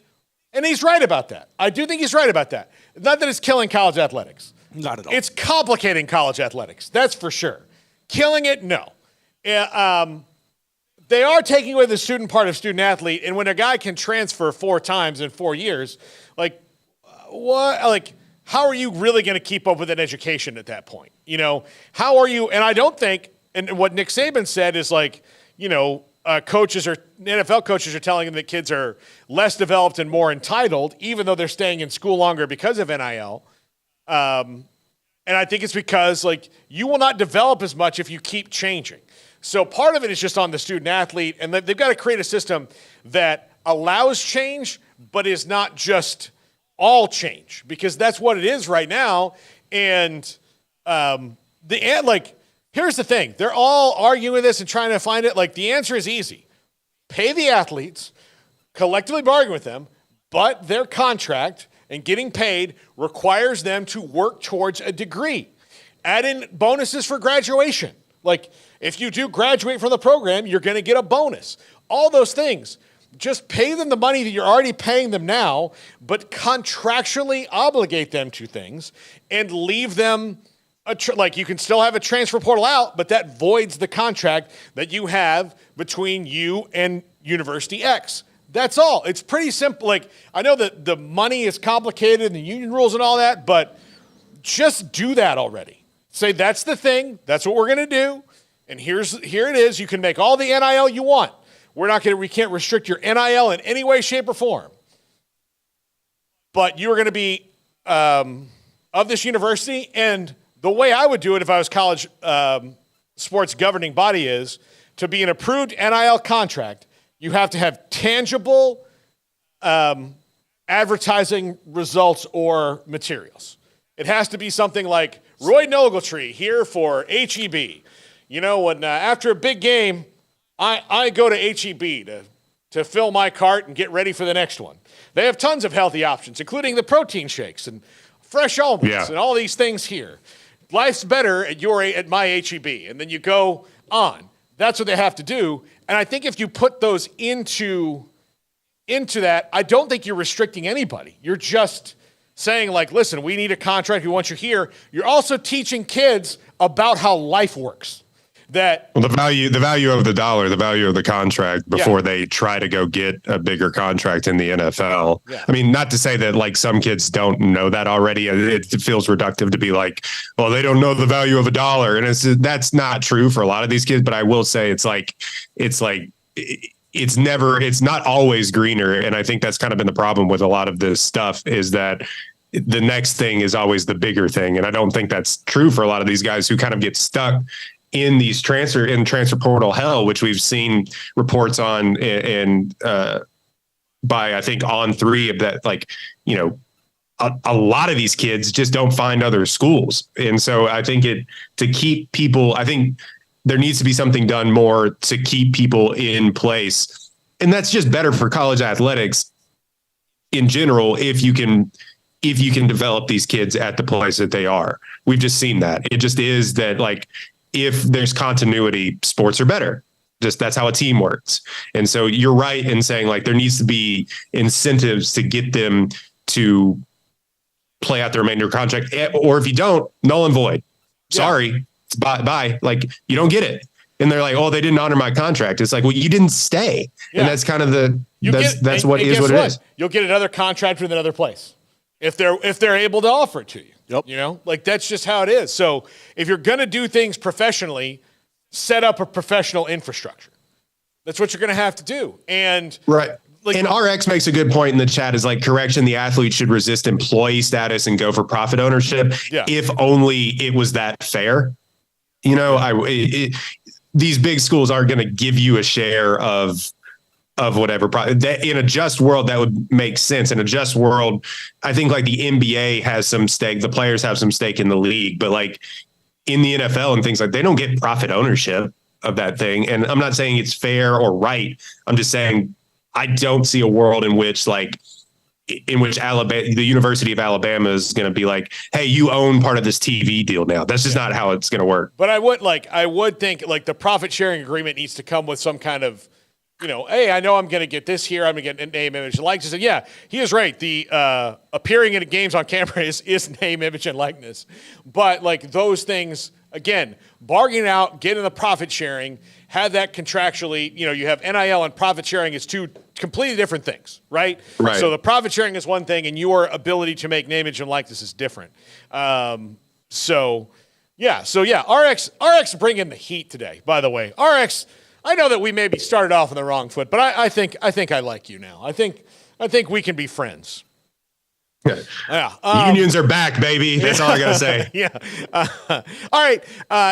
And he's right about that. I do think he's right about that. Not that it's killing college athletics. Not at all. It's complicating college athletics. That's for sure. Killing it, no. They are taking away the student part of student athlete. And when a guy can transfer 4 times in 4 years, like, what? Like, how are you really going to keep up with an education at that point? You know, how are you? And I don't think, and what Nick Saban said is like, NFL coaches are telling them that kids are less developed and more entitled, even though they're staying in school longer because of NIL. And I think it's because like you will not develop as much if you keep changing. So part of it is just on the student athlete, and they've got to create a system that allows change, but is not just all change, because that's what it is right now. And here's the thing. They're all arguing this and trying to find it. Like, the answer is easy. Pay the athletes, collectively bargain with them, but their contract and getting paid requires them to work towards a degree. Add in bonuses for graduation. Like, if you do graduate from the program, you're going to get a bonus. All those things. Just pay them the money that you're already paying them now, but contractually obligate them to things and leave them you can still have a transfer portal out, but that voids the contract that you have between you and University X. That's all. It's pretty simple. Like, I know that the money is complicated and the union rules and all that, but just do that already. Say that's the thing. That's what we're going to do. And here it is. You can make all the NIL you want. We can't restrict your NIL in any way, shape, or form. But you are going to be of this university, and the way I would do it if I was college sports governing body is to be an approved NIL contract, you have to have tangible advertising results or materials. It has to be something like Royden Ogletree here for HEB. You know, when after a big game, I go to HEB to fill my cart and get ready for the next one. They have tons of healthy options, including the protein shakes and fresh almonds and all these things here. Life's better at my HEB. And then you go on. That's what they have to do. And I think if you put those into that, I don't think you're restricting anybody. You're just saying, like, listen, we need a contract. We want you here. You're also teaching kids about how life works. The value of the dollar, the value of the contract before they try to go get a bigger contract in the NFL. Yeah. I mean, not to say that like some kids don't know that already. It feels reductive to be like, well, they don't know the value of a dollar. And that's not true for a lot of these kids. But I will say it's not always greener. And I think that's kind of been the problem with a lot of this stuff is that the next thing is always the bigger thing. And I don't think that's true for a lot of these guys who kind of get stuck in these transfer portal hell, which we've seen reports on and by, I think, On Three of that, like, you know, a lot of these kids just don't find other schools. And so I think to keep people, I think there needs to be something done more to keep people in place. And that's just better for college athletics in general, if you can develop these kids at the place that they are. We've just seen that. It just is that, like, if there's continuity, sports are better. Just that's how a team works. And so you're right in saying, like, there needs to be incentives to get them to play out their remainder contract, or if you don't, null and void. Sorry, bye. Like, you don't get it. And they're like, oh, they didn't honor my contract. It's like, well, you didn't stay. Yeah. And that's kind of that's what it is. You'll get another contract with another place if they're able to offer it to you. Yep. You know, like, that's just how it is. So if you're going to do things professionally, set up a professional infrastructure. That's what you're going to have to do. And right. Like, and RX makes a good point in the chat, is like, correction, the athlete should resist employee status and go for profit ownership. Yeah. If only it was that fair. You know, these big schools aren't going to give you a share of whatever. In a just world, that would make sense. In a just world, I think, like, the NBA has some stake, the players have some stake in the league, but, like, in the NFL and things, like, they don't get profit ownership of that thing. And I'm not saying it's fair or right. I'm just saying I don't see a world in which Alabama, the University of Alabama, is going to be like, hey, you own part of this TV deal now. That's just not how it's going to work. But I would think, like, the profit sharing agreement needs to come with some kind of, you know, hey, I know I'm going to get this here. I'm going to get name, image, and likeness. And yeah, he is right. The appearing in games on camera is name, image, and likeness. But, like, those things, again, bargain out, get in the profit sharing, have that contractually. You know, you have NIL and profit sharing is two completely different things, right? Right. So the profit sharing is one thing, and your ability to make name, image, and likeness is different. So RX bringing the heat today. By the way, RX. I know that we maybe started off on the wrong foot, but I think I like you now. I think we can be friends. Yeah. Unions are back, baby. That's all I gotta say. Yeah. All right.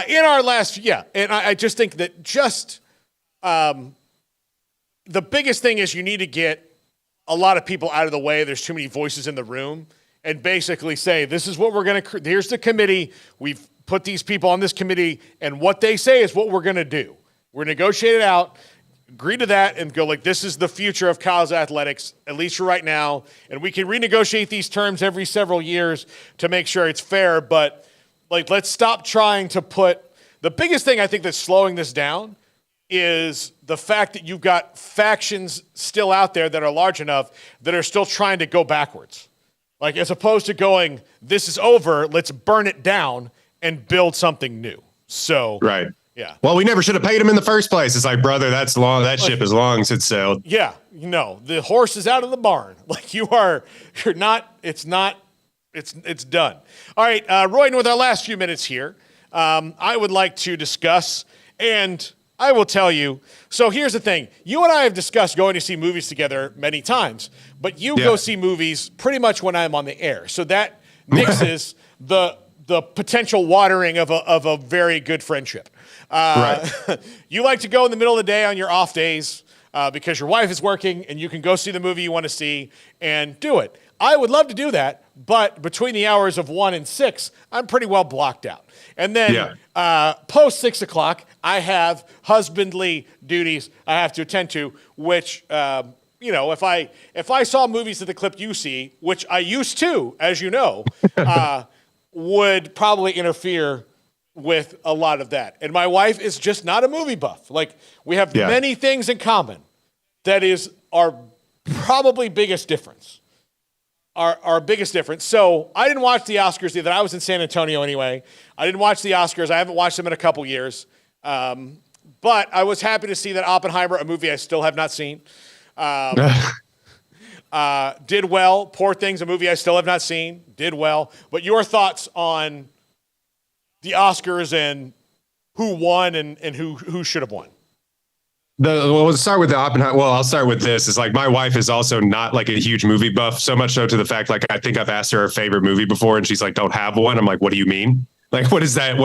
In our last, and I just think that the biggest thing is you need to get a lot of people out of the way. There's too many voices in the room, and basically say, this is what we're going to, here's the committee. We've put these people on this committee, and what they say is what we're going to do. We're negotiate it out, agree to that, and go, like, this is the future of college athletics, at least for right now. And we can renegotiate these terms every several years to make sure it's fair. But, like, let's stop trying to put – the biggest thing I think that's slowing this down is the fact that you've got factions still out there that are large enough that are still trying to go backwards. Like, as opposed to going, this is over, let's burn it down and build something new. So – right. Yeah. Well, we never should have paid him in the first place. It's like, brother, that's long. That ship is long since sailed. Yeah. No, the horse is out of the barn. Like, you're not, it's done. All right. Royden, with our last few minutes here, I would like to discuss, and I will tell you. So here's the thing. You and I have discussed going to see movies together many times, but you go see movies pretty much when I'm on the air. So that mixes the potential watering of a very good friendship. Right. You like to go in the middle of the day on your off days because your wife is working, and you can go see the movie you want to see and do it. I would love to do that, but between the hours of 1 and 6, I'm pretty well blocked out. And then post 6 o'clock, I have husbandly duties I have to attend to, which if I saw movies at the clip you see, which I used to, as you know, would probably interfere with a lot of that. And my wife is just not a movie buff. Like, we have many things in common. That is our probably biggest difference. Our biggest difference. So I didn't watch the Oscars either. I was in San Antonio anyway. I didn't watch the Oscars. I haven't watched them in a couple years. But I was happy to see that Oppenheimer, a movie I still have not seen, did well. Poor Things, a movie I still have not seen, did well. But your thoughts on the Oscars and who won and who should have won? We'll start with the Oppenheimer. Well, I'll start with this. It's like my wife is also not like a huge movie buff, so much so to the fact like I think I've asked her favorite movie before, and she's like, "Don't have one." I'm like, "What do you mean? Like, what is that?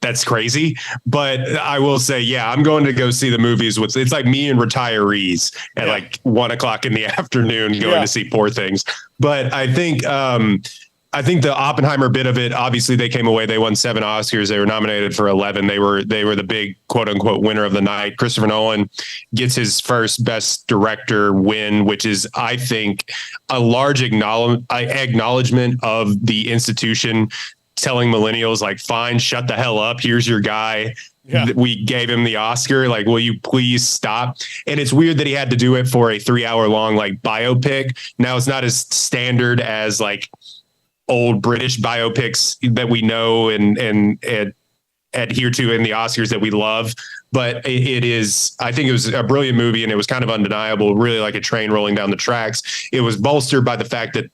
That's crazy." But I will say, yeah, I'm going to go see the movies with. It's like me and retirees at like 1 o'clock in the afternoon going to see Poor Things. But I think the Oppenheimer bit of it, obviously they came away, they won 7 Oscars. They were nominated for 11. They were the big quote unquote winner of the night. Christopher Nolan gets his first best director win, which is, I think, a large acknowledgement of the institution telling millennials like, fine, shut the hell up. Here's your guy. Yeah. We gave him the Oscar. Like, will you please stop? And it's weird that he had to do it for a 3-hour long like biopic. Now it's not as standard as like old British biopics that we know and adhere to in the Oscars that we love. But it is, I think it was a brilliant movie, and it was kind of undeniable, really like a train rolling down the tracks. It was bolstered by the fact that,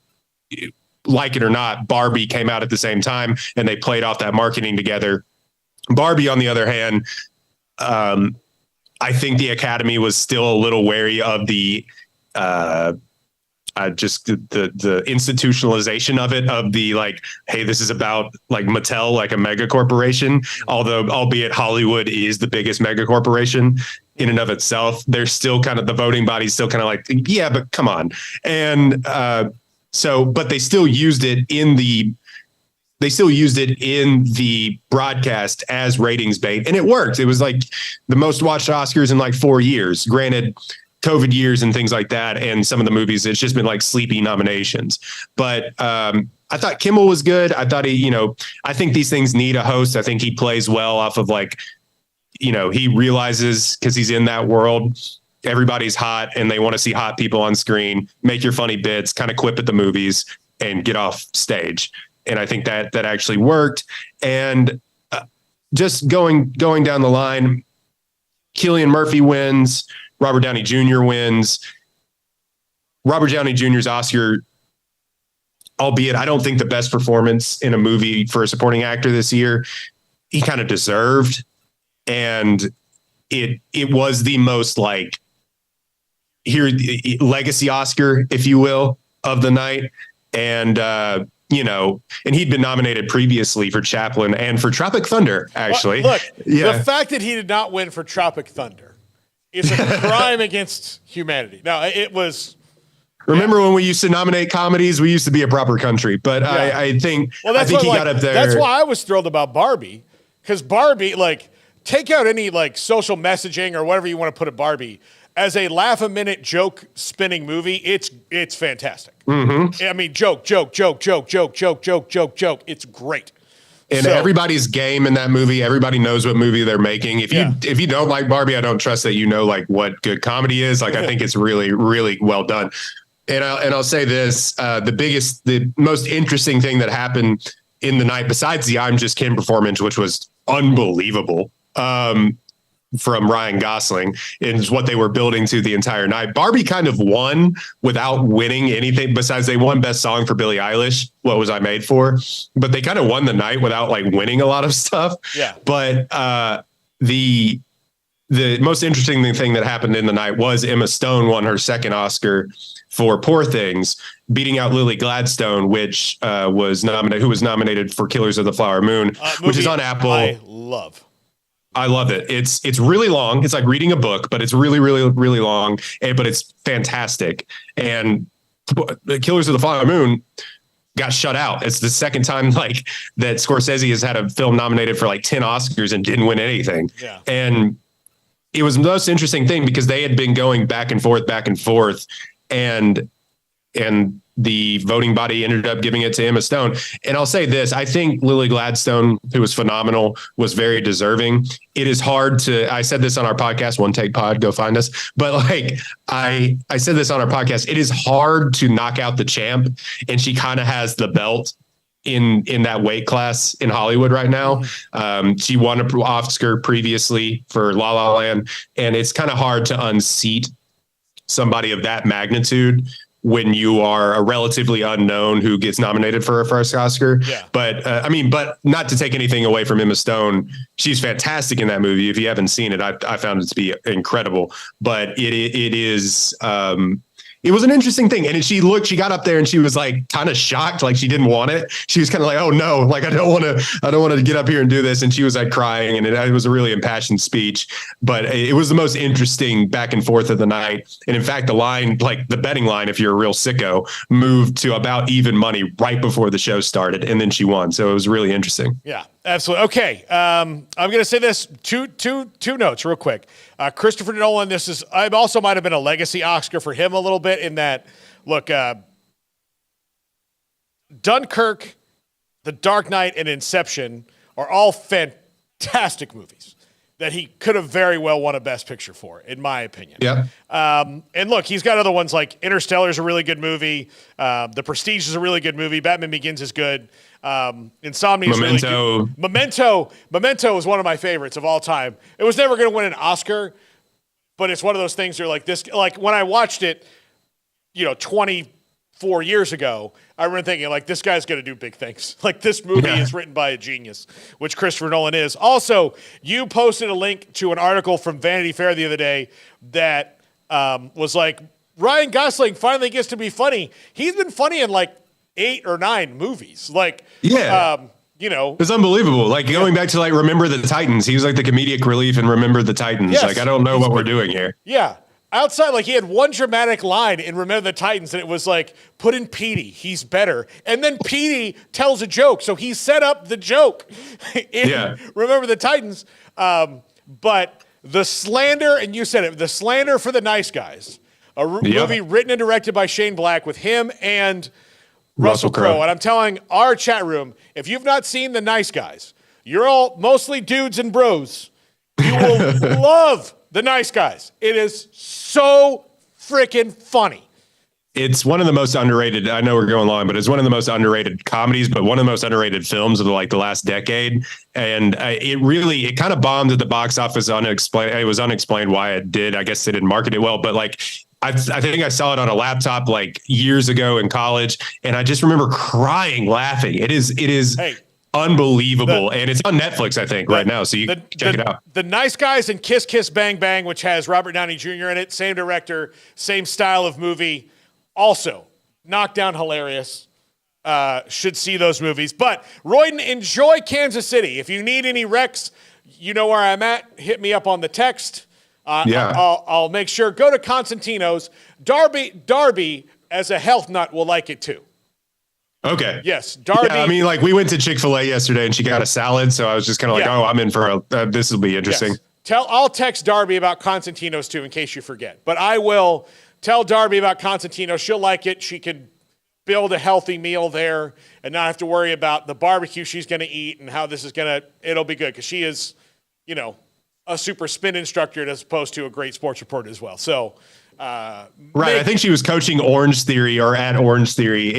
like it or not, Barbie came out at the same time, and they played off that marketing together. Barbie, on the other hand, I think the Academy was still a little wary of the just the institutionalization of it, of the like, hey, this is about like Mattel, like a mega corporation, although albeit Hollywood is the biggest mega corporation in and of itself. They're still kind of, the voting body's still kind of like, yeah, but come on. And but they still used it in the broadcast as ratings bait, and it worked. It was like the most watched Oscars in like 4 years. Granted, COVID years and things like that, and some of the movies, it's just been like sleepy nominations. But I thought Kimmel was good. I thought I think these things need a host. I think he plays well off of like, he realizes, because he's in that world, everybody's hot and they want to see hot people on screen, make your funny bits, kind of quip at the movies and get off stage. And I think that actually worked. And just going down the line, Cillian Murphy wins. Robert Downey Jr. wins. Robert Downey Jr.'s Oscar, albeit I don't think the best performance in a movie for a supporting actor this year, he kind of deserved. And it was the most like legacy Oscar, if you will, of the night. And and he'd been nominated previously for Chaplin and for Tropic Thunder, actually. Well, look, the fact that he did not win for Tropic Thunder is a crime against humanity. Now, it was... Remember when we used to nominate comedies? We used to be a proper country. But I think he got up there. That's why I was thrilled about Barbie. Because Barbie, like, take out any, like, social messaging or whatever you want to put at Barbie. As a laugh-a-minute joke-spinning movie, it's fantastic. Mm-hmm. I mean, joke. It's great. And everybody's game in that movie. Everybody knows what movie they're making. If you don't like Barbie, I don't trust that like what good comedy is. Like I think it's really, really well done. And I'll say this: the most interesting thing that happened in the night, besides the "I'm Just Ken" performance, which was unbelievable, from Ryan Gosling, is what they were building to the entire night. Barbie kind of won without winning anything, besides they won Best Song for Billie Eilish, What Was I Made For? But they kind of won the night without like winning a lot of stuff. Yeah. But the most interesting thing that happened in the night was Emma Stone won her second Oscar for Poor Things, beating out Lily Gladstone, who was nominated for Killers of the Flower Moon, which is on Apple. I love it. It's really long. It's like reading a book, but it's really, really, really long. But it's fantastic. And Killers of the Flower Moon got shut out. It's the second time like that Scorsese has had a film nominated for like 10 Oscars and didn't win anything. Yeah. And it was the most interesting thing because they had been going back and forth, and the voting body ended up giving it to Emma Stone. And I'll say this, I think Lily Gladstone, who was phenomenal, was very deserving. It is hard I said this on our podcast, One Take Pod, go find us. But like, I said this on our podcast, it is hard to knock out the champ. And she kind of has the belt in that weight class in Hollywood right now. She won an Oscar previously for La La Land. And it's kind of hard to unseat somebody of that magnitude when you are a relatively unknown who gets nominated for a first Oscar. Yeah. But but not to take anything away from Emma Stone, she's fantastic in that movie. If you haven't seen it, I found it to be incredible. But it is. It was an interesting thing. And she got up there and she was like kind of shocked, like she didn't want it. She was kind of like, oh no, like I don't want to get up here and do this. And she was like crying, and it was a really impassioned speech, but it was the most interesting back and forth of the night. And in fact, the line, like the betting line, if you're a real sicko, moved to about even money right before the show started. And then she won. So it was really interesting. Yeah, absolutely. Okay. I'm going to say this two notes real quick. Christopher Nolan, I also might have been a legacy Oscar for him a little bit in that, look, Dunkirk, The Dark Knight, and Inception are all fantastic movies that he could have very well won a Best Picture for, in my opinion. Yeah. And look, he's got other ones like Interstellar is a really good movie. The Prestige is a really good movie. Batman Begins is good. Insomnia is really good. Memento is one of my favorites of all time. It was never going to win an Oscar, but it's one of those things where like this, like when I watched it, 24 years ago, I remember thinking like, this guy's going to do big things. Like this movie is written by a genius, which Christopher Nolan is. Also, you posted a link to an article from Vanity Fair the other day that was like, Ryan Gosling finally gets to be funny. He's been funny in like 8 or 9 movies. Like, it's unbelievable. Like going back to like Remember the Titans, he was like the comedic relief in Remember the Titans. Yes. Like, I don't know what we're doing here. Yeah. Outside, like he had one dramatic line in Remember the Titans, and it was like, put in Petey, he's better. And then Petey tells a joke. So he set up the joke in Remember the Titans. But the slander, and you said it, the slander for The Nice Guys, a movie written and directed by Shane Black with him and Russell Crowe. And I'm telling our chat room, if you've not seen The Nice Guys, you're all mostly dudes and bros. You will love The Nice Guys. It is so freaking funny. It's one of the most underrated. I know we're going long, but it's one of the most underrated comedies, but one of the most underrated films of like the last decade. And it kind of bombed at the box office. Unexplained. It was unexplained why it did. I guess they didn't market it well, but like, I think I saw it on a laptop like years ago in college, and I just remember crying, laughing. It is unbelievable, and it's on Netflix, I think, right now. So you can check it out. The Nice Guys and Kiss Kiss Bang Bang, which has Robert Downey Jr. in it, same director, same style of movie, also knockdown hilarious. Should see those movies. But Royden, enjoy Kansas City. If you need any recs, you know where I'm at. Hit me up on the text. I'll make sure. Go to Constantino's. Darby, as a health nut, will like it too. Okay. Yes, Darby. Yeah, I mean, like we went to Chick-fil-A yesterday, and she got a salad, so I was just kind of like, "Oh, I'm in for this will be interesting." Yes. I'll text Darby about Constantino's too, in case you forget. But I will tell Darby about Constantino's. She'll like it. She can build a healthy meal there and not have to worry about the barbecue she's going to eat and how this is it'll be good because she is, a super spin instructor as opposed to a great sports reporter as well. So, right. I think she was coaching Orange Theory or at Orange Theory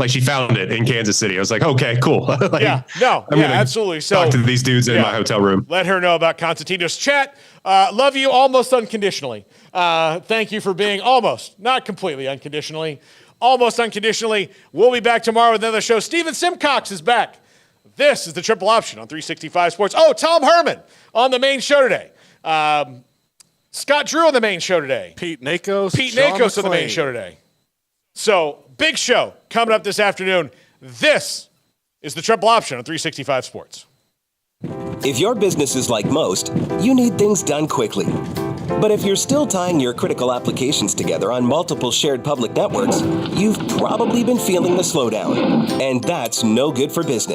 she found it in Kansas City. I was like, okay, cool. Absolutely. So talk to these dudes in my hotel room. Let her know about Constantino's. Chat. Love you almost unconditionally. Thank you for being almost, not completely unconditionally, almost unconditionally. We'll be back tomorrow with another show. Steven Simcox is back. This is the Triple Option on 365 Sports. Oh, Tom Herman on the main show today. Scott Drew on the main show today. Pete Nakos on the main show today. So, big show coming up this afternoon. This is the Triple Option on 365 Sports. If your business is like most, you need things done quickly. But if you're still tying your critical applications together on multiple shared public networks, you've probably been feeling the slowdown. And that's no good for business.